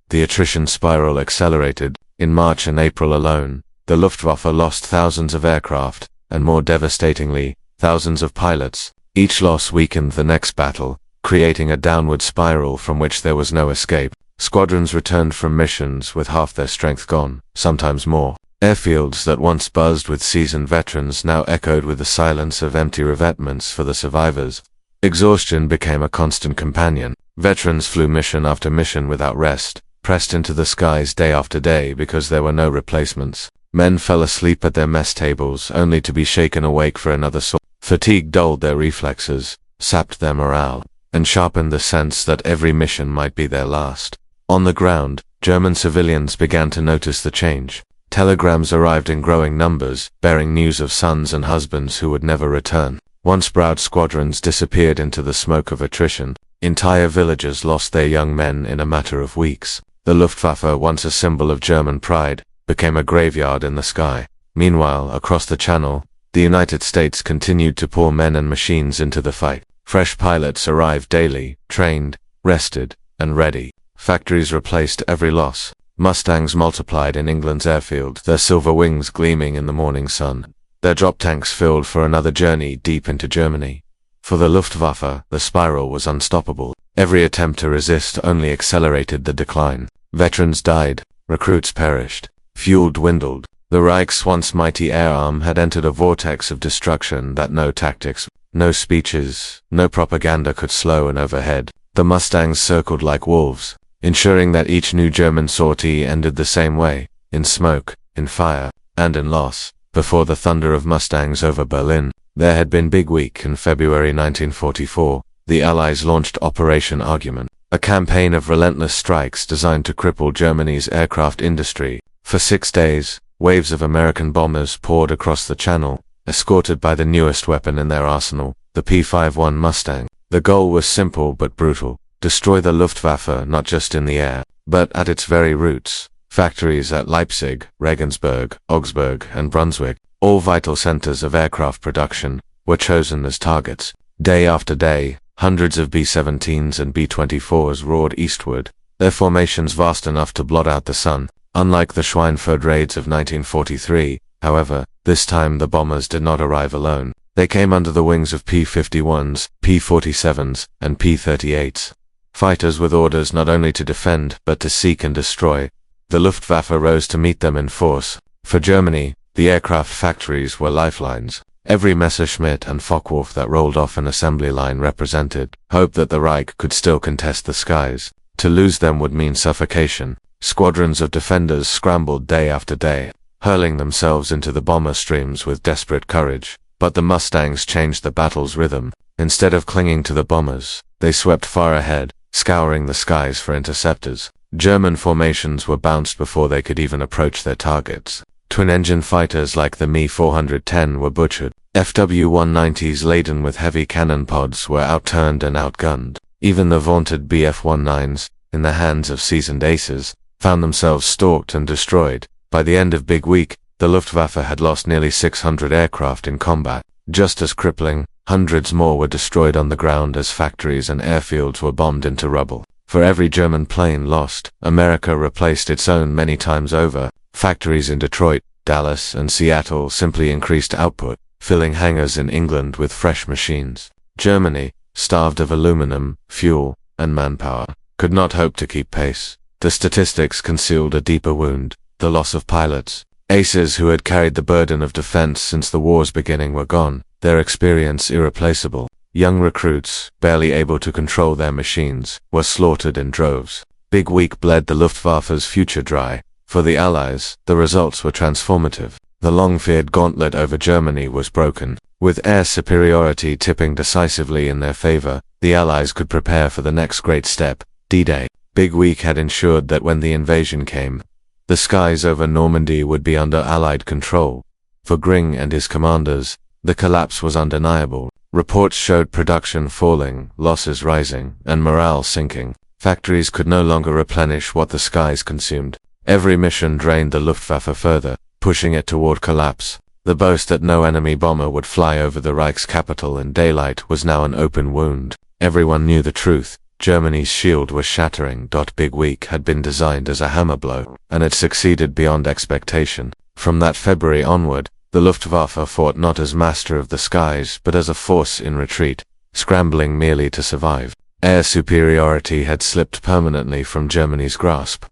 A: The attrition spiral accelerated. In March and April alone, the Luftwaffe lost thousands of aircraft, and more devastatingly, thousands of pilots. Each loss weakened the next battle, creating a downward spiral from which there was no escape. Squadrons returned from missions with half their strength gone, sometimes more. Airfields that once buzzed with seasoned veterans now echoed with the silence of empty revetments for the survivors. Exhaustion became a constant companion. Veterans flew mission after mission without rest, pressed into the skies day after day because there were no replacements. Men fell asleep at their mess tables only to be shaken awake for another sortie. Fatigue dulled their reflexes, sapped their morale, and sharpened the sense that every mission might be their last. On the ground, German civilians began to notice the change. Telegrams arrived in growing numbers, bearing news of sons and husbands who would never return. Once proud squadrons disappeared into the smoke of attrition. Entire villages lost their young men in a matter of weeks. The Luftwaffe, once a symbol of German pride, became a graveyard in the sky. Meanwhile, across the Channel, the United States continued to pour men and machines into the fight. Fresh pilots arrived daily, trained, rested, and ready. Factories replaced every loss. Mustangs multiplied in England's airfield, their silver wings gleaming in the morning sun. Their drop tanks filled for another journey deep into Germany. For the Luftwaffe, the spiral was unstoppable. Every attempt to resist only accelerated the decline. Veterans died, recruits perished, fuel dwindled. The Reich's once mighty air arm had entered a vortex of destruction that no tactics, no speeches, no propaganda could slow and overhead. The Mustangs circled like wolves, ensuring that each new German sortie ended the same way, in smoke, in fire, and in loss. Before the thunder of Mustangs over Berlin, there had been Big Week in February 1944. The Allies launched Operation Argument, a campaign of relentless strikes designed to cripple Germany's aircraft industry. For 6 days, waves of American bombers poured across the Channel, escorted by the newest weapon in their arsenal, the P-51 Mustang. The goal was simple but brutal: destroy the Luftwaffe not just in the air, but at its very roots. Factories at Leipzig, Regensburg, Augsburg, and Brunswick, all vital centers of aircraft production, were chosen as targets. Day after day, hundreds of B-17s and B-24s roared eastward, their formations vast enough to blot out the sun. Unlike the Schweinfurt raids of 1943, however, this time the bombers did not arrive alone. They came under the wings of P-51s, P-47s, and P-38s. Fighters with orders not only to defend, but to seek and destroy. The Luftwaffe rose to meet them in force. For Germany, the aircraft factories were lifelines. Every Messerschmitt and Focke-Wulf that rolled off an assembly line represented hope that the Reich could still contest the skies. To lose them would mean suffocation. Squadrons of defenders scrambled day after day, hurling themselves into the bomber streams with desperate courage. But the Mustangs changed the battle's rhythm. Instead of clinging to the bombers, they swept far ahead, scouring the skies for interceptors. German formations were bounced before they could even approach their targets. Twin-engine fighters like the Me-410 were butchered. FW-190s laden with heavy cannon pods were outturned and outgunned. Even the vaunted Bf-19s, in the hands of seasoned aces, found themselves stalked and destroyed. By the end of Big Week, the Luftwaffe had lost nearly 600 aircraft in combat. Just as crippling, hundreds more were destroyed on the ground as factories and airfields were bombed into rubble. For every German plane lost, America replaced its own many times over. Factories in Detroit, Dallas, and Seattle simply increased output, filling hangars in England with fresh machines. Germany, starved of aluminum, fuel, and manpower, could not hope to keep pace. The statistics concealed a deeper wound: the loss of pilots. Aces who had carried the burden of defense since the war's beginning were gone, their experience irreplaceable. Young recruits, barely able to control their machines, were slaughtered in droves. Big Week bled the Luftwaffe's future dry. For the Allies, the results were transformative. The long-feared gauntlet over Germany was broken. With air superiority tipping decisively in their favor, the Allies could prepare for the next great step, D-Day. Big Week had ensured that when the invasion came, the skies over Normandy would be under Allied control. For Göring and his commanders, the collapse was undeniable. Reports showed production falling, losses rising, and morale sinking. Factories could no longer replenish what the skies consumed. Every mission drained the Luftwaffe further, pushing it toward collapse. The boast that no enemy bomber would fly over the Reich's capital in daylight was now an open wound. Everyone knew the truth. Germany's shield was shattering. Big Week had been designed as a hammer blow, and it succeeded beyond expectation. From that February onward, the Luftwaffe fought not as master of the skies, but as a force in retreat, scrambling merely to survive. Air superiority had slipped permanently from Germany's grasp,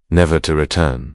A: never to return.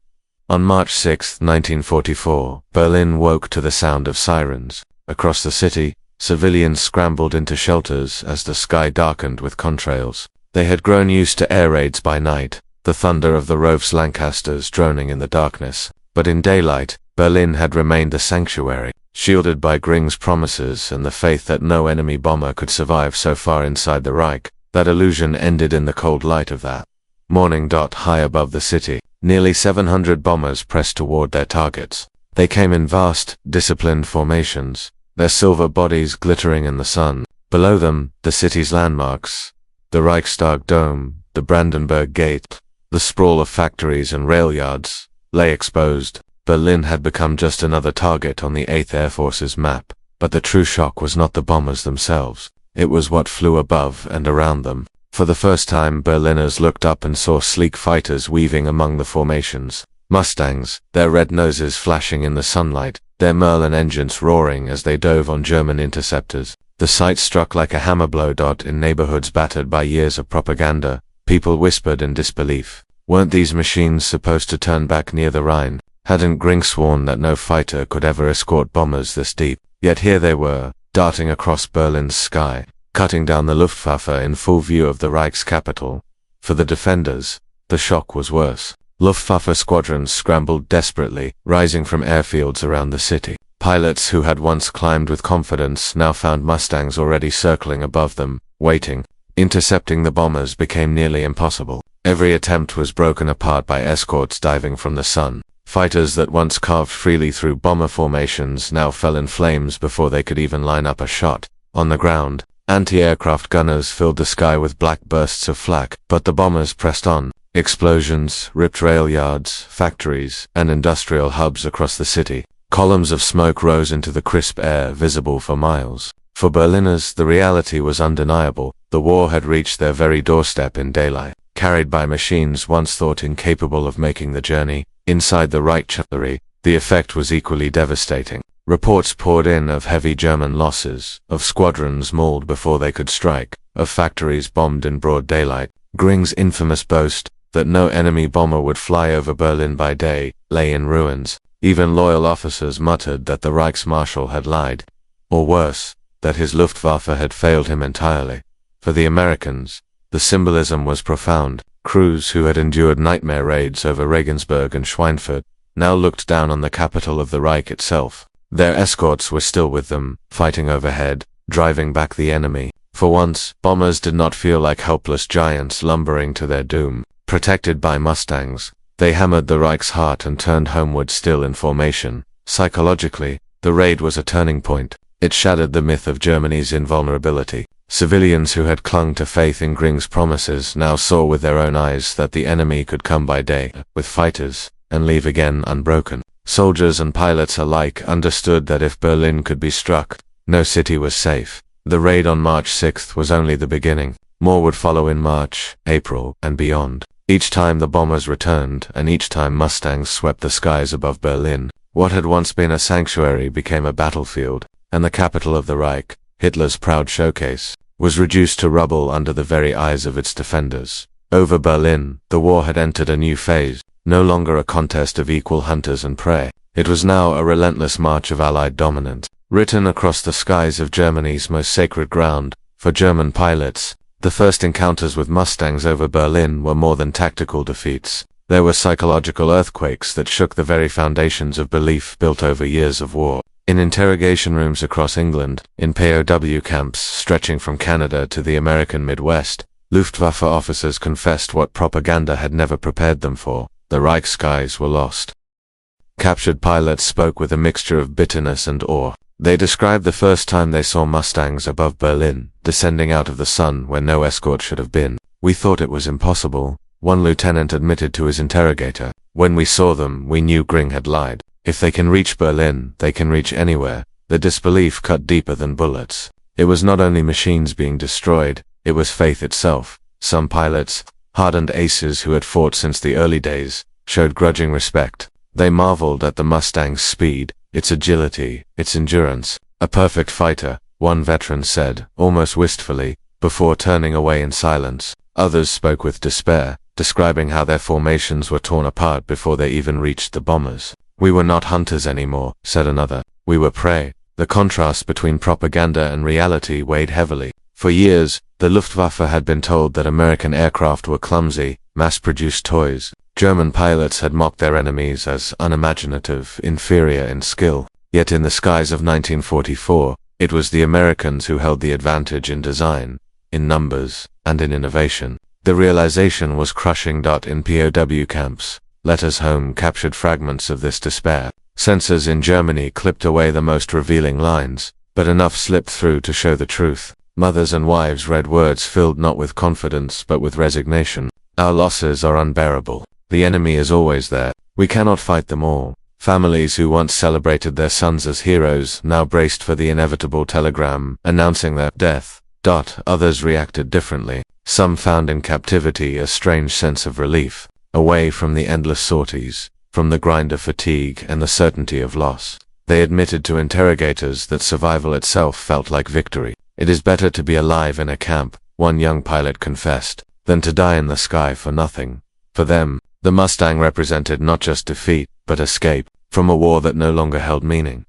A: On March 6, 1944, Berlin woke to the sound of sirens. Across the city, civilians scrambled into shelters as the sky darkened with contrails. They had grown used to air raids by night, the thunder of the Rolfs Lancasters droning in the darkness. But in daylight, Berlin had remained a sanctuary, shielded by Göring's promises and the faith that no enemy bomber could survive so far inside the Reich. That illusion ended in the cold light of that morning. High above the city, nearly 700 bombers pressed toward their targets. They came in vast, disciplined formations, their silver bodies glittering in the sun. Below them, the city's landmarks, the Reichstag Dome, the Brandenburg Gate, the sprawl of factories and rail yards, lay exposed. Berlin had become just another target on the 8th Air Force's map. But the true shock was not the bombers themselves. It was what flew above and around them. For the first time, Berliners looked up and saw sleek fighters weaving among the formations. Mustangs, their red noses flashing in the sunlight, their Merlin engines roaring as they dove on German interceptors. The sight struck like a hammer blow. In neighborhoods battered by years of propaganda, people whispered in disbelief. Weren't these machines supposed to turn back near the Rhine? Hadn't Göring sworn that no fighter could ever escort bombers this deep? Yet here they were, darting across Berlin's sky, cutting down the Luftwaffe in full view of the Reich's capital. For the defenders, the shock was worse. Luftwaffe squadrons scrambled desperately, rising from airfields around the city. Pilots who had once climbed with confidence now found Mustangs already circling above them, waiting. Intercepting the bombers became nearly impossible. Every attempt was broken apart by escorts diving from the sun. Fighters that once carved freely through bomber formations now fell in flames before they could even line up a shot. On the ground, anti-aircraft gunners filled the sky with black bursts of flak, but the bombers pressed on. Explosions ripped rail yards, factories, and industrial hubs across the city. Columns of smoke rose into the crisp air, visible for miles. For Berliners, the reality was undeniable. The war had reached their very doorstep in daylight. Carried by machines once thought incapable of making the journey, inside the Reich artillery, the effect was equally devastating. Reports poured in of heavy German losses, of squadrons mauled before they could strike, of factories bombed in broad daylight. Göring's infamous boast, that no enemy bomber would fly over Berlin by day, lay in ruins. Even loyal officers muttered that the Reichsmarschall had lied. Or worse, that his Luftwaffe had failed him entirely. For the Americans, the symbolism was profound. Crews who had endured nightmare raids over Regensburg and Schweinfurt now looked down on the capital of the Reich itself. Their escorts were still with them, fighting overhead, driving back the enemy. For once, bombers did not feel like helpless giants lumbering to their doom. Protected by Mustangs, they hammered the Reich's heart and turned homeward still in formation. Psychologically, the raid was a turning point. It shattered the myth of Germany's invulnerability. Civilians who had clung to faith in Göring's promises now saw with their own eyes that the enemy could come by day, with fighters, and leave again unbroken. Soldiers and pilots alike understood that if Berlin could be struck, no city was safe. The raid on March 6th was only the beginning. More would follow in March, April, and beyond. Each time the bombers returned, and each time Mustangs swept the skies above Berlin, what had once been a sanctuary became a battlefield, and the capital of the Reich, Hitler's proud showcase, was reduced to rubble under the very eyes of its defenders. Over Berlin, the war had entered a new phase, no longer a contest of equal hunters and prey. It was now a relentless march of Allied dominance, written across the skies of Germany's most sacred ground. For German pilots, the first encounters with Mustangs over Berlin were more than tactical defeats. There were psychological earthquakes that shook the very foundations of belief built over years of war. In interrogation rooms across England, in POW camps stretching from Canada to the American Midwest, Luftwaffe officers confessed what propaganda had never prepared them for. The Reich skies were lost. Captured pilots spoke with a mixture of bitterness and awe. They described the first time they saw Mustangs above Berlin, descending out of the sun where no escort should have been. "We thought it was impossible," one lieutenant admitted to his interrogator. "When we saw them, we knew Göring had lied. If they can reach Berlin, they can reach anywhere." The disbelief cut deeper than bullets. It was not only machines being destroyed, it was faith itself. Some pilots, hardened aces who had fought since the early days, showed grudging respect. They marveled at the Mustang's speed, its agility, its endurance. "A perfect fighter," one veteran said, almost wistfully, before turning away in silence. Others spoke with despair, describing how their formations were torn apart before they even reached the bombers. "We were not hunters anymore," said another. "We were prey." The contrast between propaganda and reality weighed heavily. For years, the Luftwaffe had been told that American aircraft were clumsy, mass-produced toys. German pilots had mocked their enemies as unimaginative, inferior in skill. Yet in the skies of 1944, it was the Americans who held the advantage in design, in numbers, and in innovation. The realization was crushing. In POW camps, letters home captured fragments of this despair. Censors in Germany clipped away the most revealing lines, but enough slipped through to show the truth. Mothers and wives read words filled not with confidence but with resignation. "Our losses are unbearable. The enemy is always there. We cannot fight them all." Families who once celebrated their sons as heroes now braced for the inevitable telegram announcing their death. Others reacted differently. Some found in captivity a strange sense of relief, away from the endless sorties, from the grind of fatigue and the certainty of loss. They admitted to interrogators that survival itself felt like victory. "It is better to be alive in a camp," one young pilot confessed, "than to die in the sky for nothing." For them, the Mustang represented not just defeat, but escape from a war that no longer held meaning.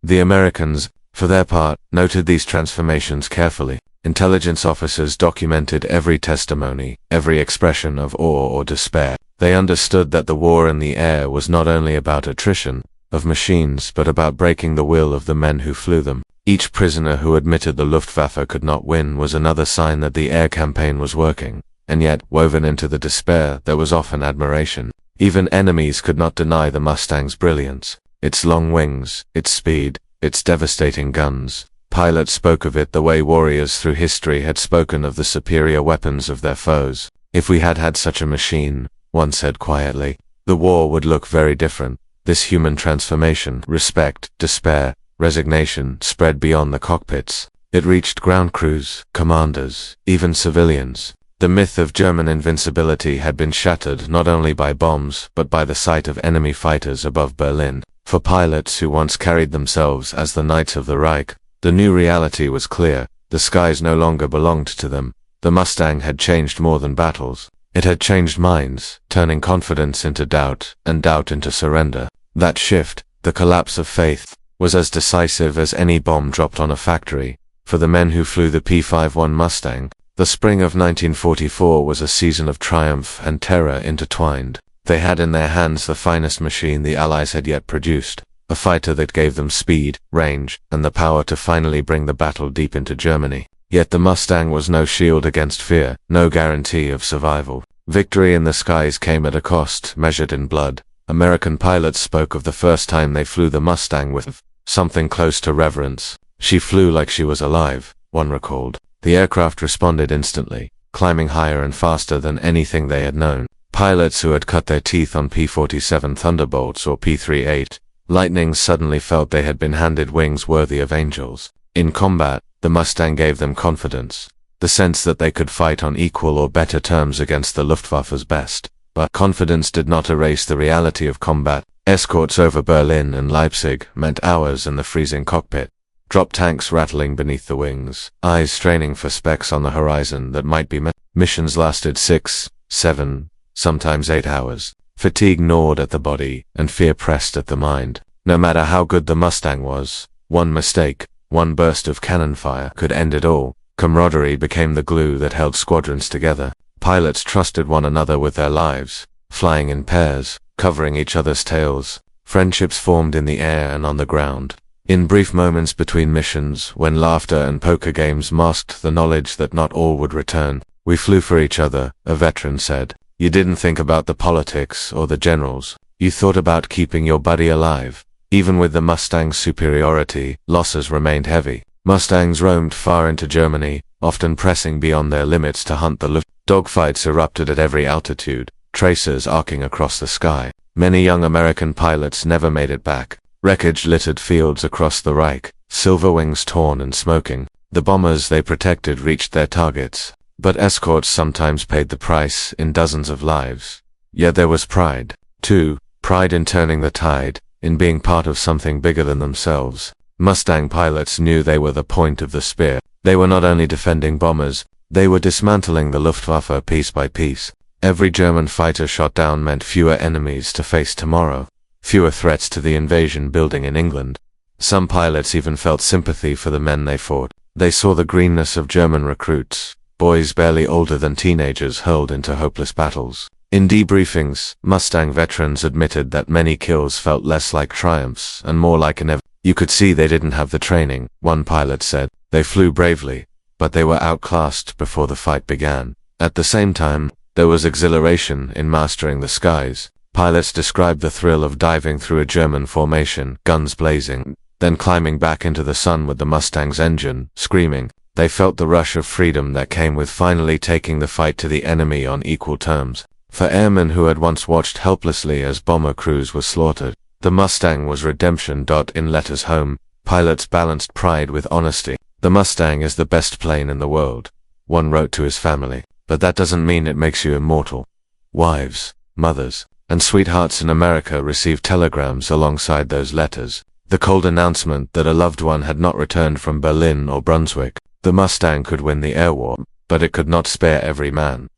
A: The Americans, for their part, noted these transformations carefully. Intelligence officers documented every testimony, every expression of awe or despair. They understood that the war in the air was not only about attrition of machines but about breaking the will of the men who flew them. Each prisoner who admitted the Luftwaffe could not win was another sign that the air campaign was working. And yet, woven into the despair, there was often admiration. Even enemies could not deny the Mustang's brilliance. Its long wings, its speed, its devastating guns. Pilots spoke of it the way warriors through history had spoken of the superior weapons of their foes. If we had had such a machine, one said quietly, the war would look very different. This human transformation, respect, despair, resignation, spread beyond the cockpits. It reached ground crews, commanders, even civilians. The myth of German invincibility had been shattered not only by bombs but by the sight of enemy fighters above Berlin. For pilots who once carried themselves as the knights of the Reich, the new reality was clear. The skies no longer belonged to them. The Mustang had changed more than battles. It had changed minds, turning confidence into doubt, and doubt into surrender. That shift, the collapse of faith, was as decisive as any bomb dropped on a factory. For the men who flew the P-51 Mustang, the spring of 1944 was a season of triumph and terror intertwined. They had in their hands the finest machine the Allies had yet produced, a fighter that gave them speed, range, and the power to finally bring the battle deep into Germany. Yet the Mustang was no shield against fear, no guarantee of survival. Victory in the skies came at a cost, measured in blood. American pilots spoke of the first time they flew the Mustang with something close to reverence. She flew like she was alive, one recalled. The aircraft responded instantly, climbing higher and faster than anything they had known. Pilots who had cut their teeth on P-47 Thunderbolts or P-38 Lightnings suddenly felt they had been handed wings worthy of angels. In combat, the Mustang gave them confidence, the sense that they could fight on equal or better terms against the Luftwaffe's best. But confidence did not erase the reality of combat. Escorts over Berlin and Leipzig meant hours in the freezing cockpit. Drop tanks rattling beneath the wings, eyes straining for specks on the horizon that might be met. Missions lasted 6, 7, sometimes 8 hours. Fatigue gnawed at the body, and fear pressed at the mind. No matter how good the Mustang was, one mistake, one burst of cannon fire could end it all. Camaraderie became the glue that held squadrons together. Pilots trusted one another with their lives, flying in pairs, covering each other's tails. Friendships formed in the air and on the ground. In brief moments between missions, when laughter and poker games masked the knowledge that not all would return, we flew for each other, a veteran said. You didn't think about the politics or the generals. You thought about keeping your buddy alive. Even with the Mustang's superiority, losses remained heavy. Mustangs roamed far into Germany, often pressing beyond their limits to hunt the Luftwaffe. Dogfights erupted at every altitude, tracers arcing across the sky. Many young American pilots never made it back. Wreckage littered fields across the Reich, silver wings torn and smoking. The bombers they protected reached their targets, but escorts sometimes paid the price in dozens of lives. Yet there was pride, too, pride in turning the tide, in being part of something bigger than themselves. Mustang pilots knew they were the point of the spear. They were not only defending bombers, they were dismantling the Luftwaffe piece by piece. Every German fighter shot down meant fewer enemies to face tomorrow, fewer threats to the invasion building in England. Some pilots even felt sympathy for the men they fought. They saw the greenness of German recruits, boys barely older than teenagers hurled into hopeless battles. In debriefings, Mustang veterans admitted that many kills felt less like triumphs and more like an You could see they didn't have the training, one pilot said. They flew bravely, but they were outclassed before the fight began. At the same time, there was exhilaration in mastering the skies. Pilots described the thrill of diving through a German formation, guns blazing, then climbing back into the sun with the Mustang's engine, screaming. They felt the rush of freedom that came with finally taking the fight to the enemy on equal terms. For airmen who had once watched helplessly as bomber crews were slaughtered, the Mustang was redemption. In letters home, pilots balanced pride with honesty. The Mustang is the best plane in the world, one wrote to his family, but that doesn't mean it makes you immortal. Wives, mothers, and sweethearts in America received telegrams alongside those letters. The cold announcement that a loved one had not returned from Berlin or Brunswick. The Mustang could win the air war, but it could not spare every man.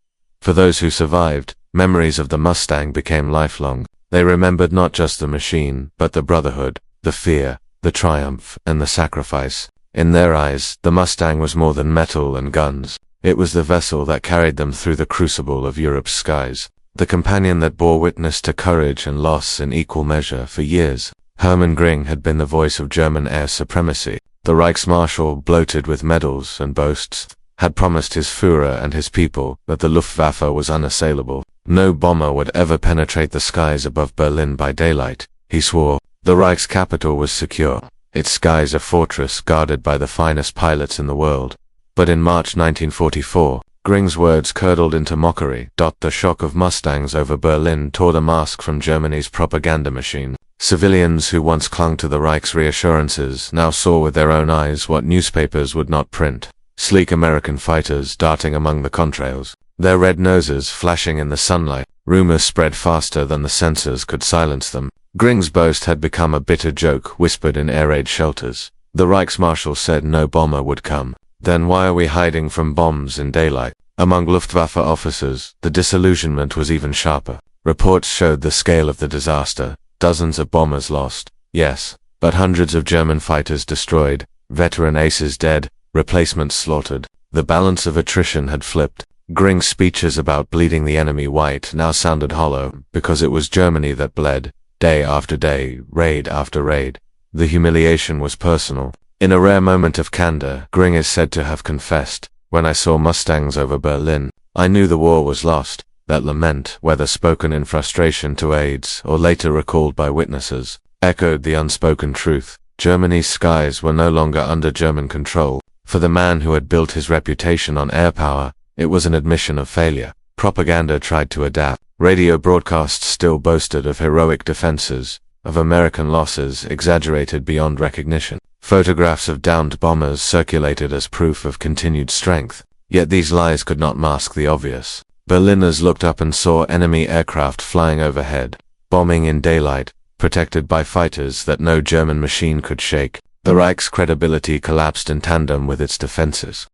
A: For those who survived, memories of the Mustang became lifelong. They remembered not just the machine, but the brotherhood, the fear, the triumph, and the sacrifice. In their eyes, the Mustang was more than metal and guns. It was the vessel that carried them through the crucible of Europe's skies, the companion that bore witness to courage and loss in equal measure for years. Hermann Göring had been the voice of German air supremacy. The Reichsmarschall, bloated with medals and boasts, had promised his Führer and his people that the Luftwaffe was unassailable. No bomber would ever penetrate the skies above Berlin by daylight, he swore. The Reich's capital was secure, its skies a fortress guarded by the finest pilots in the world. But in March 1944, Göring's words curdled into mockery. The shock of Mustangs over Berlin tore the mask from Germany's propaganda machine. Civilians who once clung to the Reich's reassurances now saw with their own eyes what newspapers would not print. Sleek American fighters darting among the contrails, their red noses flashing in the sunlight. Rumors spread faster than the censors could silence them. Göring's boast had become a bitter joke whispered in air raid shelters. The Reichsmarschall said no bomber would come. Then why are we hiding from bombs in daylight? Among Luftwaffe officers, the disillusionment was even sharper. Reports showed the scale of the disaster. Dozens of bombers lost, yes, but hundreds of German fighters destroyed, veteran aces dead, replacements slaughtered. The balance of attrition had flipped. Göring's speeches about bleeding the enemy white now sounded hollow, because it was Germany that bled, day after day, raid after raid. The humiliation was personal. In a rare moment of candor, Göring is said to have confessed, "When I saw Mustangs over Berlin, I knew the war was lost." That lament, whether spoken in frustration to aides or later recalled by witnesses, echoed the unspoken truth. Germany's skies were no longer under German control. For the man who had built his reputation on air power, it was an admission of failure. Propaganda tried to adapt. Radio broadcasts still boasted of heroic defenses, of American losses exaggerated beyond recognition. Photographs of downed bombers circulated as proof of continued strength. Yet these lies could not mask the obvious. Berliners looked up and saw enemy aircraft flying overhead, bombing in daylight, protected by fighters that no German machine could shake. The Reich's credibility collapsed in tandem with its defenses.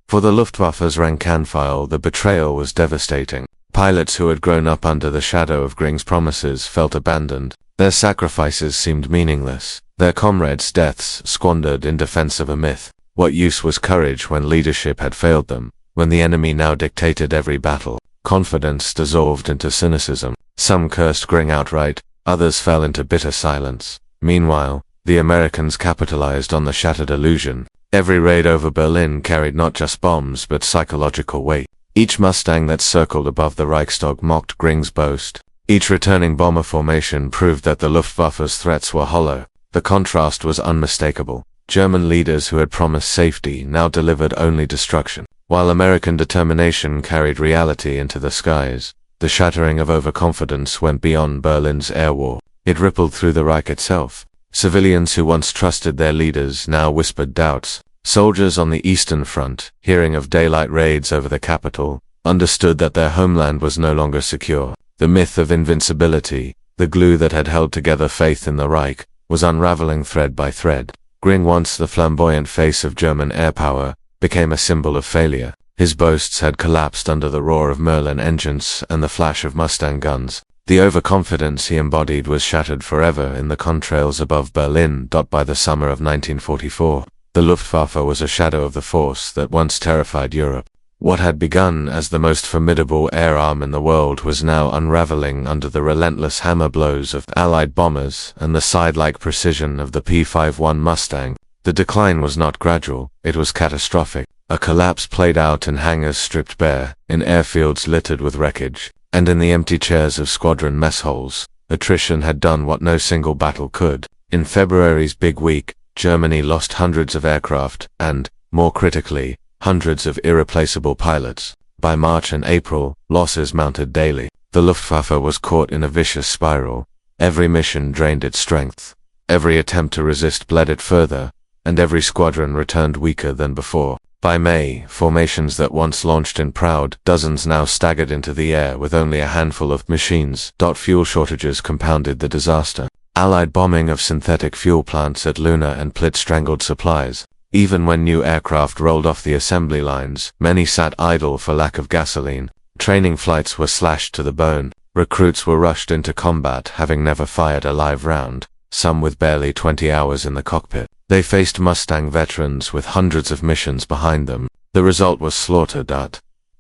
A: For the Luftwaffe's rank and file, the betrayal was devastating. Pilots who had grown up under the shadow of Göring's promises felt abandoned. Their sacrifices seemed meaningless, their comrades' deaths squandered in defense of a myth. What use was courage when leadership had failed them? When the enemy now dictated every battle, confidence dissolved into cynicism. Some cursed Göring outright, others fell into bitter silence. Meanwhile, the Americans capitalized on the shattered illusion. Every raid over Berlin carried not just bombs but psychological weight. Each Mustang that circled above the Reichstag mocked Göring's boast. Each returning bomber formation proved that the Luftwaffe's threats were hollow. The contrast was unmistakable. German leaders who had promised safety now delivered only destruction. While American determination carried reality into the skies, the shattering of overconfidence went beyond Berlin's air war. It rippled through the Reich itself. Civilians who once trusted their leaders now whispered doubts. Soldiers on the Eastern Front, hearing of daylight raids over the capital, understood that their homeland was no longer secure. The myth of invincibility, the glue that had held together faith in the Reich, was unraveling thread by thread. Göring, once the flamboyant face of German air power, became a symbol of failure. His boasts had collapsed under the roar of Merlin engines and the flash of Mustang guns. The overconfidence he embodied was shattered forever in the contrails above Berlin. By the summer of 1944, the Luftwaffe was a shadow of the force that once terrified Europe. What had begun as the most formidable air arm in the world was now unraveling under the relentless hammer blows of Allied bombers and the side-like precision of the P-51 Mustang. The decline was not gradual, it was catastrophic. A collapse played out in hangars stripped bare, in airfields littered with wreckage, and in the empty chairs of squadron mess holes. Attrition had done what no single battle could. In February's big week, Germany lost hundreds of aircraft and, more critically, hundreds of irreplaceable pilots. By March and April, losses mounted daily. The Luftwaffe was caught in a vicious spiral. Every mission drained its strength. Every attempt to resist bled it further, and every squadron returned weaker than before. By May, formations that once launched in proud dozens now staggered into the air with only a handful of machines. Fuel shortages compounded the disaster. Allied bombing of synthetic fuel plants at Luna and Plit strangled supplies. Even when new aircraft rolled off the assembly lines, many sat idle for lack of gasoline. Training flights were slashed to the bone. Recruits were rushed into combat having never fired a live round. some with barely 20 hours in the cockpit. They faced Mustang veterans with hundreds of missions behind them. The result was slaughter.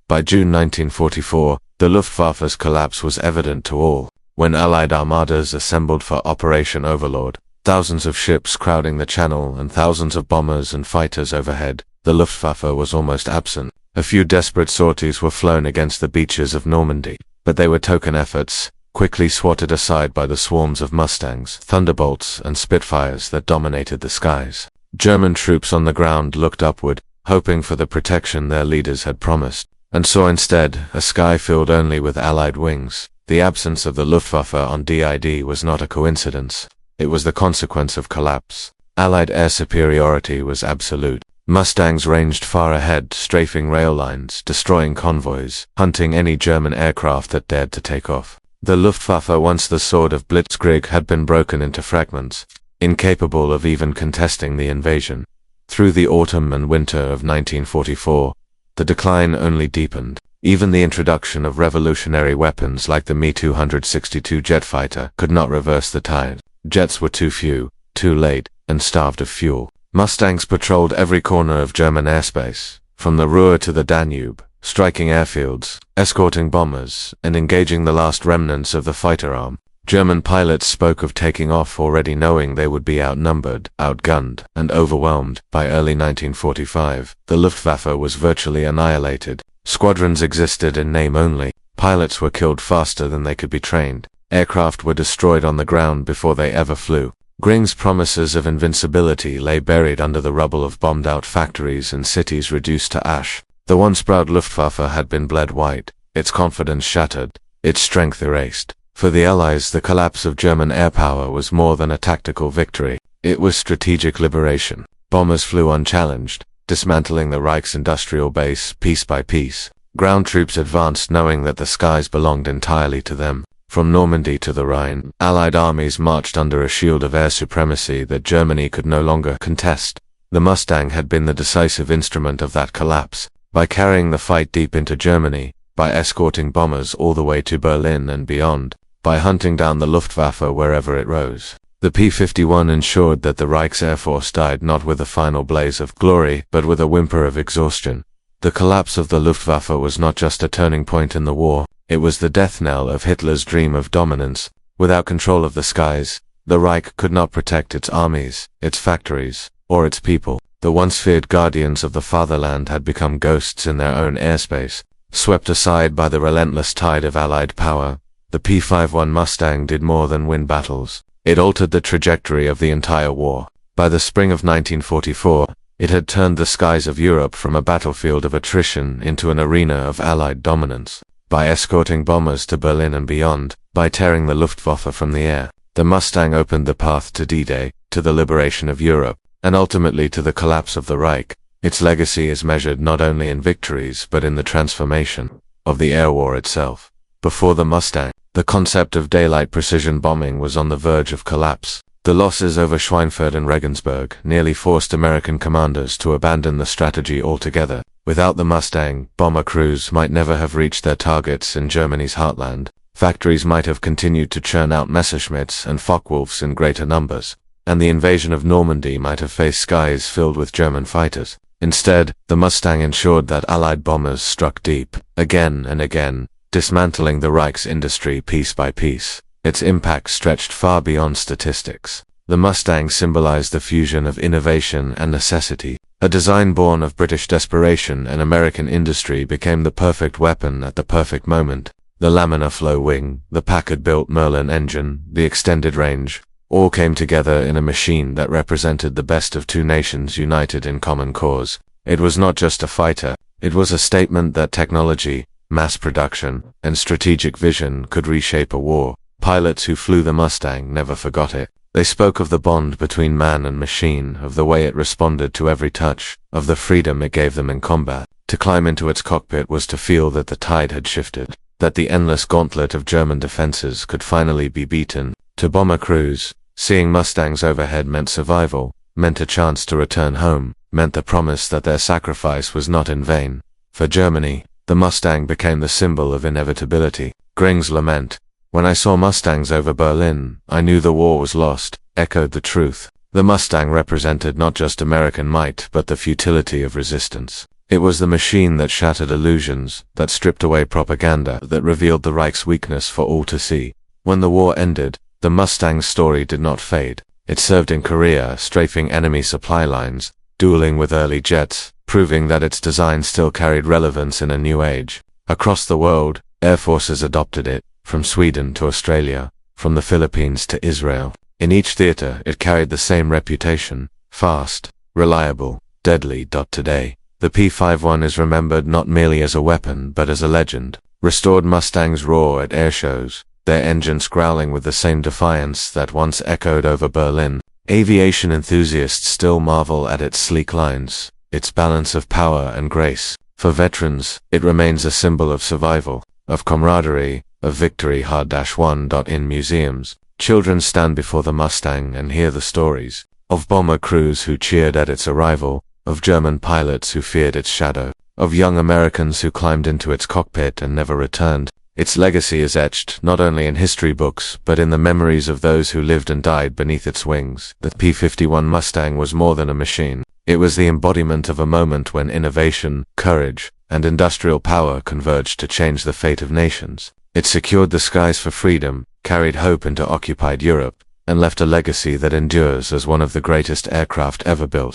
A: By June 1944, the Luftwaffe's collapse was evident to all. When Allied armadas assembled for Operation Overlord, thousands of ships crowding the channel and thousands of bombers and fighters overhead, the Luftwaffe was almost absent. A few desperate sorties were flown against the beaches of Normandy, but they were token efforts, quickly swatted aside by the swarms of Mustangs, Thunderbolts, and Spitfires that dominated the skies. German troops on the ground looked upward, hoping for the protection their leaders had promised, and saw instead a sky filled only with Allied wings. The absence of the Luftwaffe on DID was not a coincidence. It was the consequence of collapse. Allied air superiority was absolute. Mustangs ranged far ahead, strafing rail lines, destroying convoys, hunting any German aircraft that dared to take off. The Luftwaffe, once the sword of Blitzkrieg, had been broken into fragments, incapable of even contesting the invasion. Through the autumn and winter of 1944, the decline only deepened. Even the introduction of revolutionary weapons like the Me-262 jet fighter could not reverse the tide. Jets were too few, too late, and starved of fuel. Mustangs patrolled every corner of German airspace, from the Ruhr to the Danube, striking airfields, escorting bombers, and engaging the last remnants of the fighter arm. German pilots spoke of taking off already knowing they would be outnumbered, outgunned, and overwhelmed. By early 1945, the Luftwaffe was virtually annihilated. Squadrons existed in name only. Pilots were killed faster than they could be trained. Aircraft were destroyed on the ground before they ever flew. Göring's promises of invincibility lay buried under the rubble of bombed-out factories and cities reduced to ash. The once proud Luftwaffe had been bled white, its confidence shattered, its strength erased. For the Allies, the collapse of German air power was more than a tactical victory. It was strategic liberation. Bombers flew unchallenged, dismantling the Reich's industrial base piece by piece. Ground troops advanced knowing that the skies belonged entirely to them. From Normandy to the Rhine, Allied armies marched under a shield of air supremacy that Germany could no longer contest. The Mustang had been the decisive instrument of that collapse. By carrying the fight deep into Germany, by escorting bombers all the way to Berlin and beyond, by hunting down the Luftwaffe wherever it rose, the P-51 ensured that the Reich's Air Force died not with a final blaze of glory, but with a whimper of exhaustion. The collapse of the Luftwaffe was not just a turning point in the war, it was the death knell of Hitler's dream of dominance. Without control of the skies, the Reich could not protect its armies, its factories, or its people. The once feared guardians of the fatherland had become ghosts in their own airspace, swept aside by the relentless tide of Allied power. The P-51 Mustang did more than win battles. It altered the trajectory of the entire war. By the spring of 1944, it had turned the skies of Europe from a battlefield of attrition into an arena of Allied dominance. By escorting bombers to Berlin and beyond, by tearing the Luftwaffe from the air, the Mustang opened the path to D-Day, to the liberation of Europe, and ultimately to the collapse of the Reich. Its legacy is measured not only in victories but in the transformation of the air war itself. Before the Mustang, the concept of daylight precision bombing was on the verge of collapse. The losses over Schweinfurt and Regensburg nearly forced American commanders to abandon the strategy altogether. Without the Mustang, bomber crews might never have reached their targets in Germany's heartland. Factories might have continued to churn out Messerschmitts and Focke-Wulfs in greater numbers, and the invasion of Normandy might have faced skies filled with German fighters. Instead, the Mustang ensured that Allied bombers struck deep, again and again, dismantling the Reich's industry piece by piece. Its impact stretched far beyond statistics. The Mustang symbolized the fusion of innovation and necessity. A design born of British desperation and American industry became the perfect weapon at the perfect moment. The laminar flow wing, the Packard-Merlin engine, the extended range, all came together in a machine that represented the best of two nations united in common cause. It was not just a fighter, it was a statement that technology, mass production, and strategic vision could reshape a war. Pilots who flew the Mustang never forgot it. They spoke of the bond between man and machine, of the way it responded to every touch, of the freedom it gave them in combat. To climb into its cockpit was to feel that the tide had shifted, that the endless gauntlet of German defenses could finally be beaten. To bomber crews, seeing Mustangs overhead meant survival, meant a chance to return home, meant the promise that their sacrifice was not in vain. For Germany, the Mustang became the symbol of inevitability. Göring's lament, "When I saw Mustangs over Berlin, I knew the war was lost." echoed the truth. The Mustang represented not just American might, but the futility of resistance. It was the machine that shattered illusions, that stripped away propaganda, that revealed the Reich's weakness for all to see. When the war ended, the Mustang's story did not fade. It served in Korea, strafing enemy supply lines, dueling with early jets, proving that its design still carried relevance in a new age. Across the world, air forces adopted it, from Sweden to Australia, from the Philippines to Israel. In each theater, it carried the same reputation: fast, reliable, deadly. Today, the P-51 is remembered not merely as a weapon, but as a legend. Restored Mustangs roar at air shows, their engines growling with the same defiance that once echoed over Berlin. Aviation enthusiasts still marvel at its sleek lines, its balance of power and grace. For veterans, it remains a symbol of survival, of camaraderie, of victory. Hard-1. In museums, children stand before the Mustang and hear the stories of bomber crews who cheered at its arrival, of German pilots who feared its shadow, of young Americans who climbed into its cockpit and never returned. Its legacy is etched not only in history books, but in the memories of those who lived and died beneath its wings. The P-51 Mustang was more than a machine. It was the embodiment of a moment when innovation, courage, and industrial power converged to change the fate of nations. It secured the skies for freedom, carried hope into occupied Europe, and left a legacy that endures as one of the greatest aircraft ever built.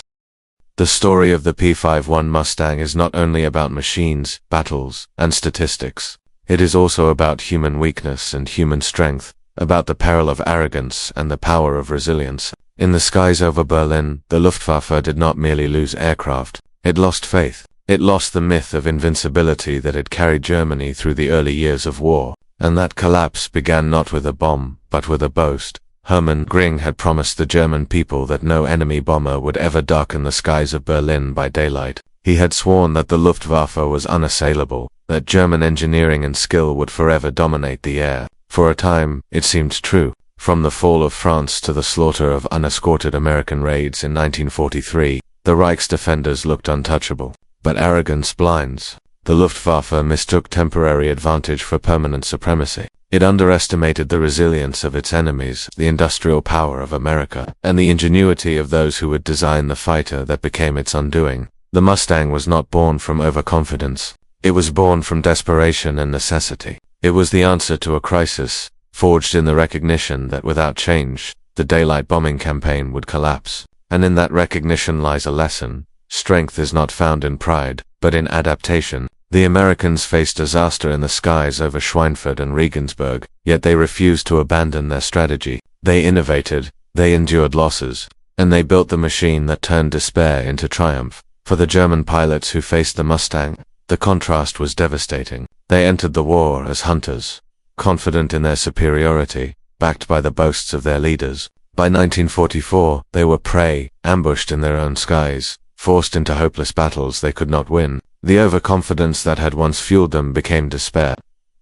A: The story of the P-51 Mustang is not only about machines, battles, and statistics. It is also about human weakness and human strength, about the peril of arrogance and the power of resilience. In the skies over Berlin, the Luftwaffe did not merely lose aircraft, it lost faith. It lost the myth of invincibility that had carried Germany through the early years of war. And that collapse began not with a bomb, but with a boast. Hermann Göring had promised the German people that no enemy bomber would ever darken the skies of Berlin by daylight. He had sworn that the Luftwaffe was unassailable, that German engineering and skill would forever dominate the air. For a time, it seemed true. From the fall of France to the slaughter of unescorted American raids in 1943, the Reich's defenders looked untouchable. But arrogance blinds. The Luftwaffe mistook temporary advantage for permanent supremacy. It underestimated the resilience of its enemies, the industrial power of America, and the ingenuity of those who would design the fighter that became its undoing. The Mustang was not born from overconfidence. It was born from desperation and necessity. It was the answer to a crisis, forged in the recognition that without change, the daylight bombing campaign would collapse. And in that recognition lies a lesson. Strength is not found in pride, but in adaptation. The Americans faced disaster in the skies over Schweinfurt and Regensburg, yet they refused to abandon their strategy. They innovated, they endured losses, and they built the machine that turned despair into triumph. For the German pilots who faced the Mustang, the contrast was devastating. They entered the war as hunters, confident in their superiority, backed by the boasts of their leaders. By 1944, they were prey, ambushed in their own skies, forced into hopeless battles they could not win. The overconfidence that had once fueled them became despair,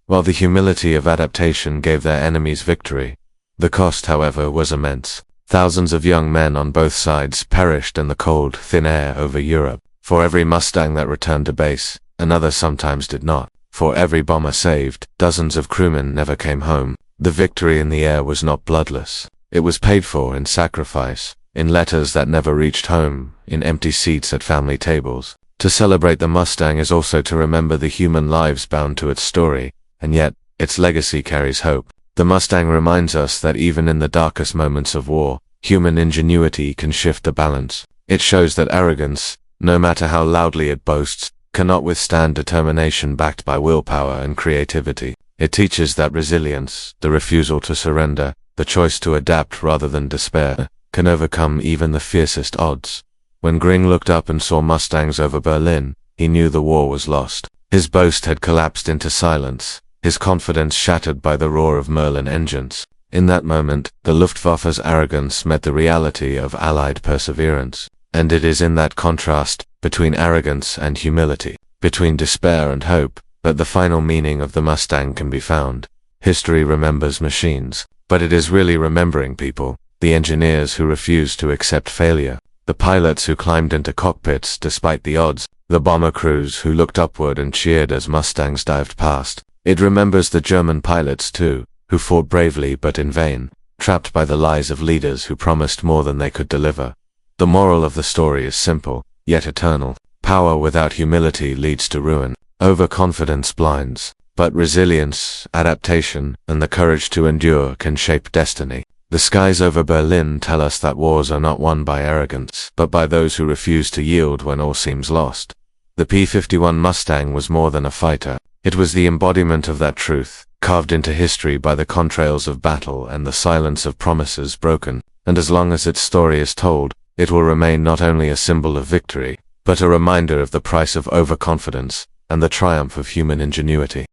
A: while the humility of adaptation gave their enemies victory. The cost, however, was immense. Thousands of young men on both sides perished in the cold, thin air over Europe. For every Mustang that returned to base, another sometimes did not. For every bomber saved, dozens of crewmen never came home. The victory in the air was not bloodless. It was paid for in sacrifice, in letters that never reached home, in empty seats at family tables. To celebrate the Mustang is also to remember the human lives bound to its story, and yet, its legacy carries hope. The Mustang reminds us that even in the darkest moments of war, human ingenuity can shift the balance. It shows that arrogance, no matter how loudly it boasts, cannot withstand determination backed by willpower and creativity. It teaches that resilience, the refusal to surrender, the choice to adapt rather than despair, can overcome even the fiercest odds. When Göring looked up and saw Mustangs over Berlin, he knew the war was lost. His boast had collapsed into silence, his confidence shattered by the roar of Merlin engines. In that moment, the Luftwaffe's arrogance met the reality of Allied perseverance. And it is in that contrast, between arrogance and humility, between despair and hope, that the final meaning of the Mustang can be found. History remembers machines, but it is really remembering people, the engineers who refused to accept failure, the pilots who climbed into cockpits despite the odds, the bomber crews who looked upward and cheered as Mustangs dived past. It remembers the German pilots too, who fought bravely but in vain, trapped by the lies of leaders who promised more than they could deliver. The moral of the story is simple, yet eternal. Power without humility leads to ruin. Overconfidence blinds, but resilience, adaptation, and the courage to endure can shape destiny. The skies over Berlin tell us that wars are not won by arrogance, but by those who refuse to yield when all seems lost. The P-51 Mustang was more than a fighter. It was the embodiment of that truth, carved into history by the contrails of battle and the silence of promises broken. And as long as its story is told, it will remain not only a symbol of victory, but a reminder of the price of overconfidence and the triumph of human ingenuity.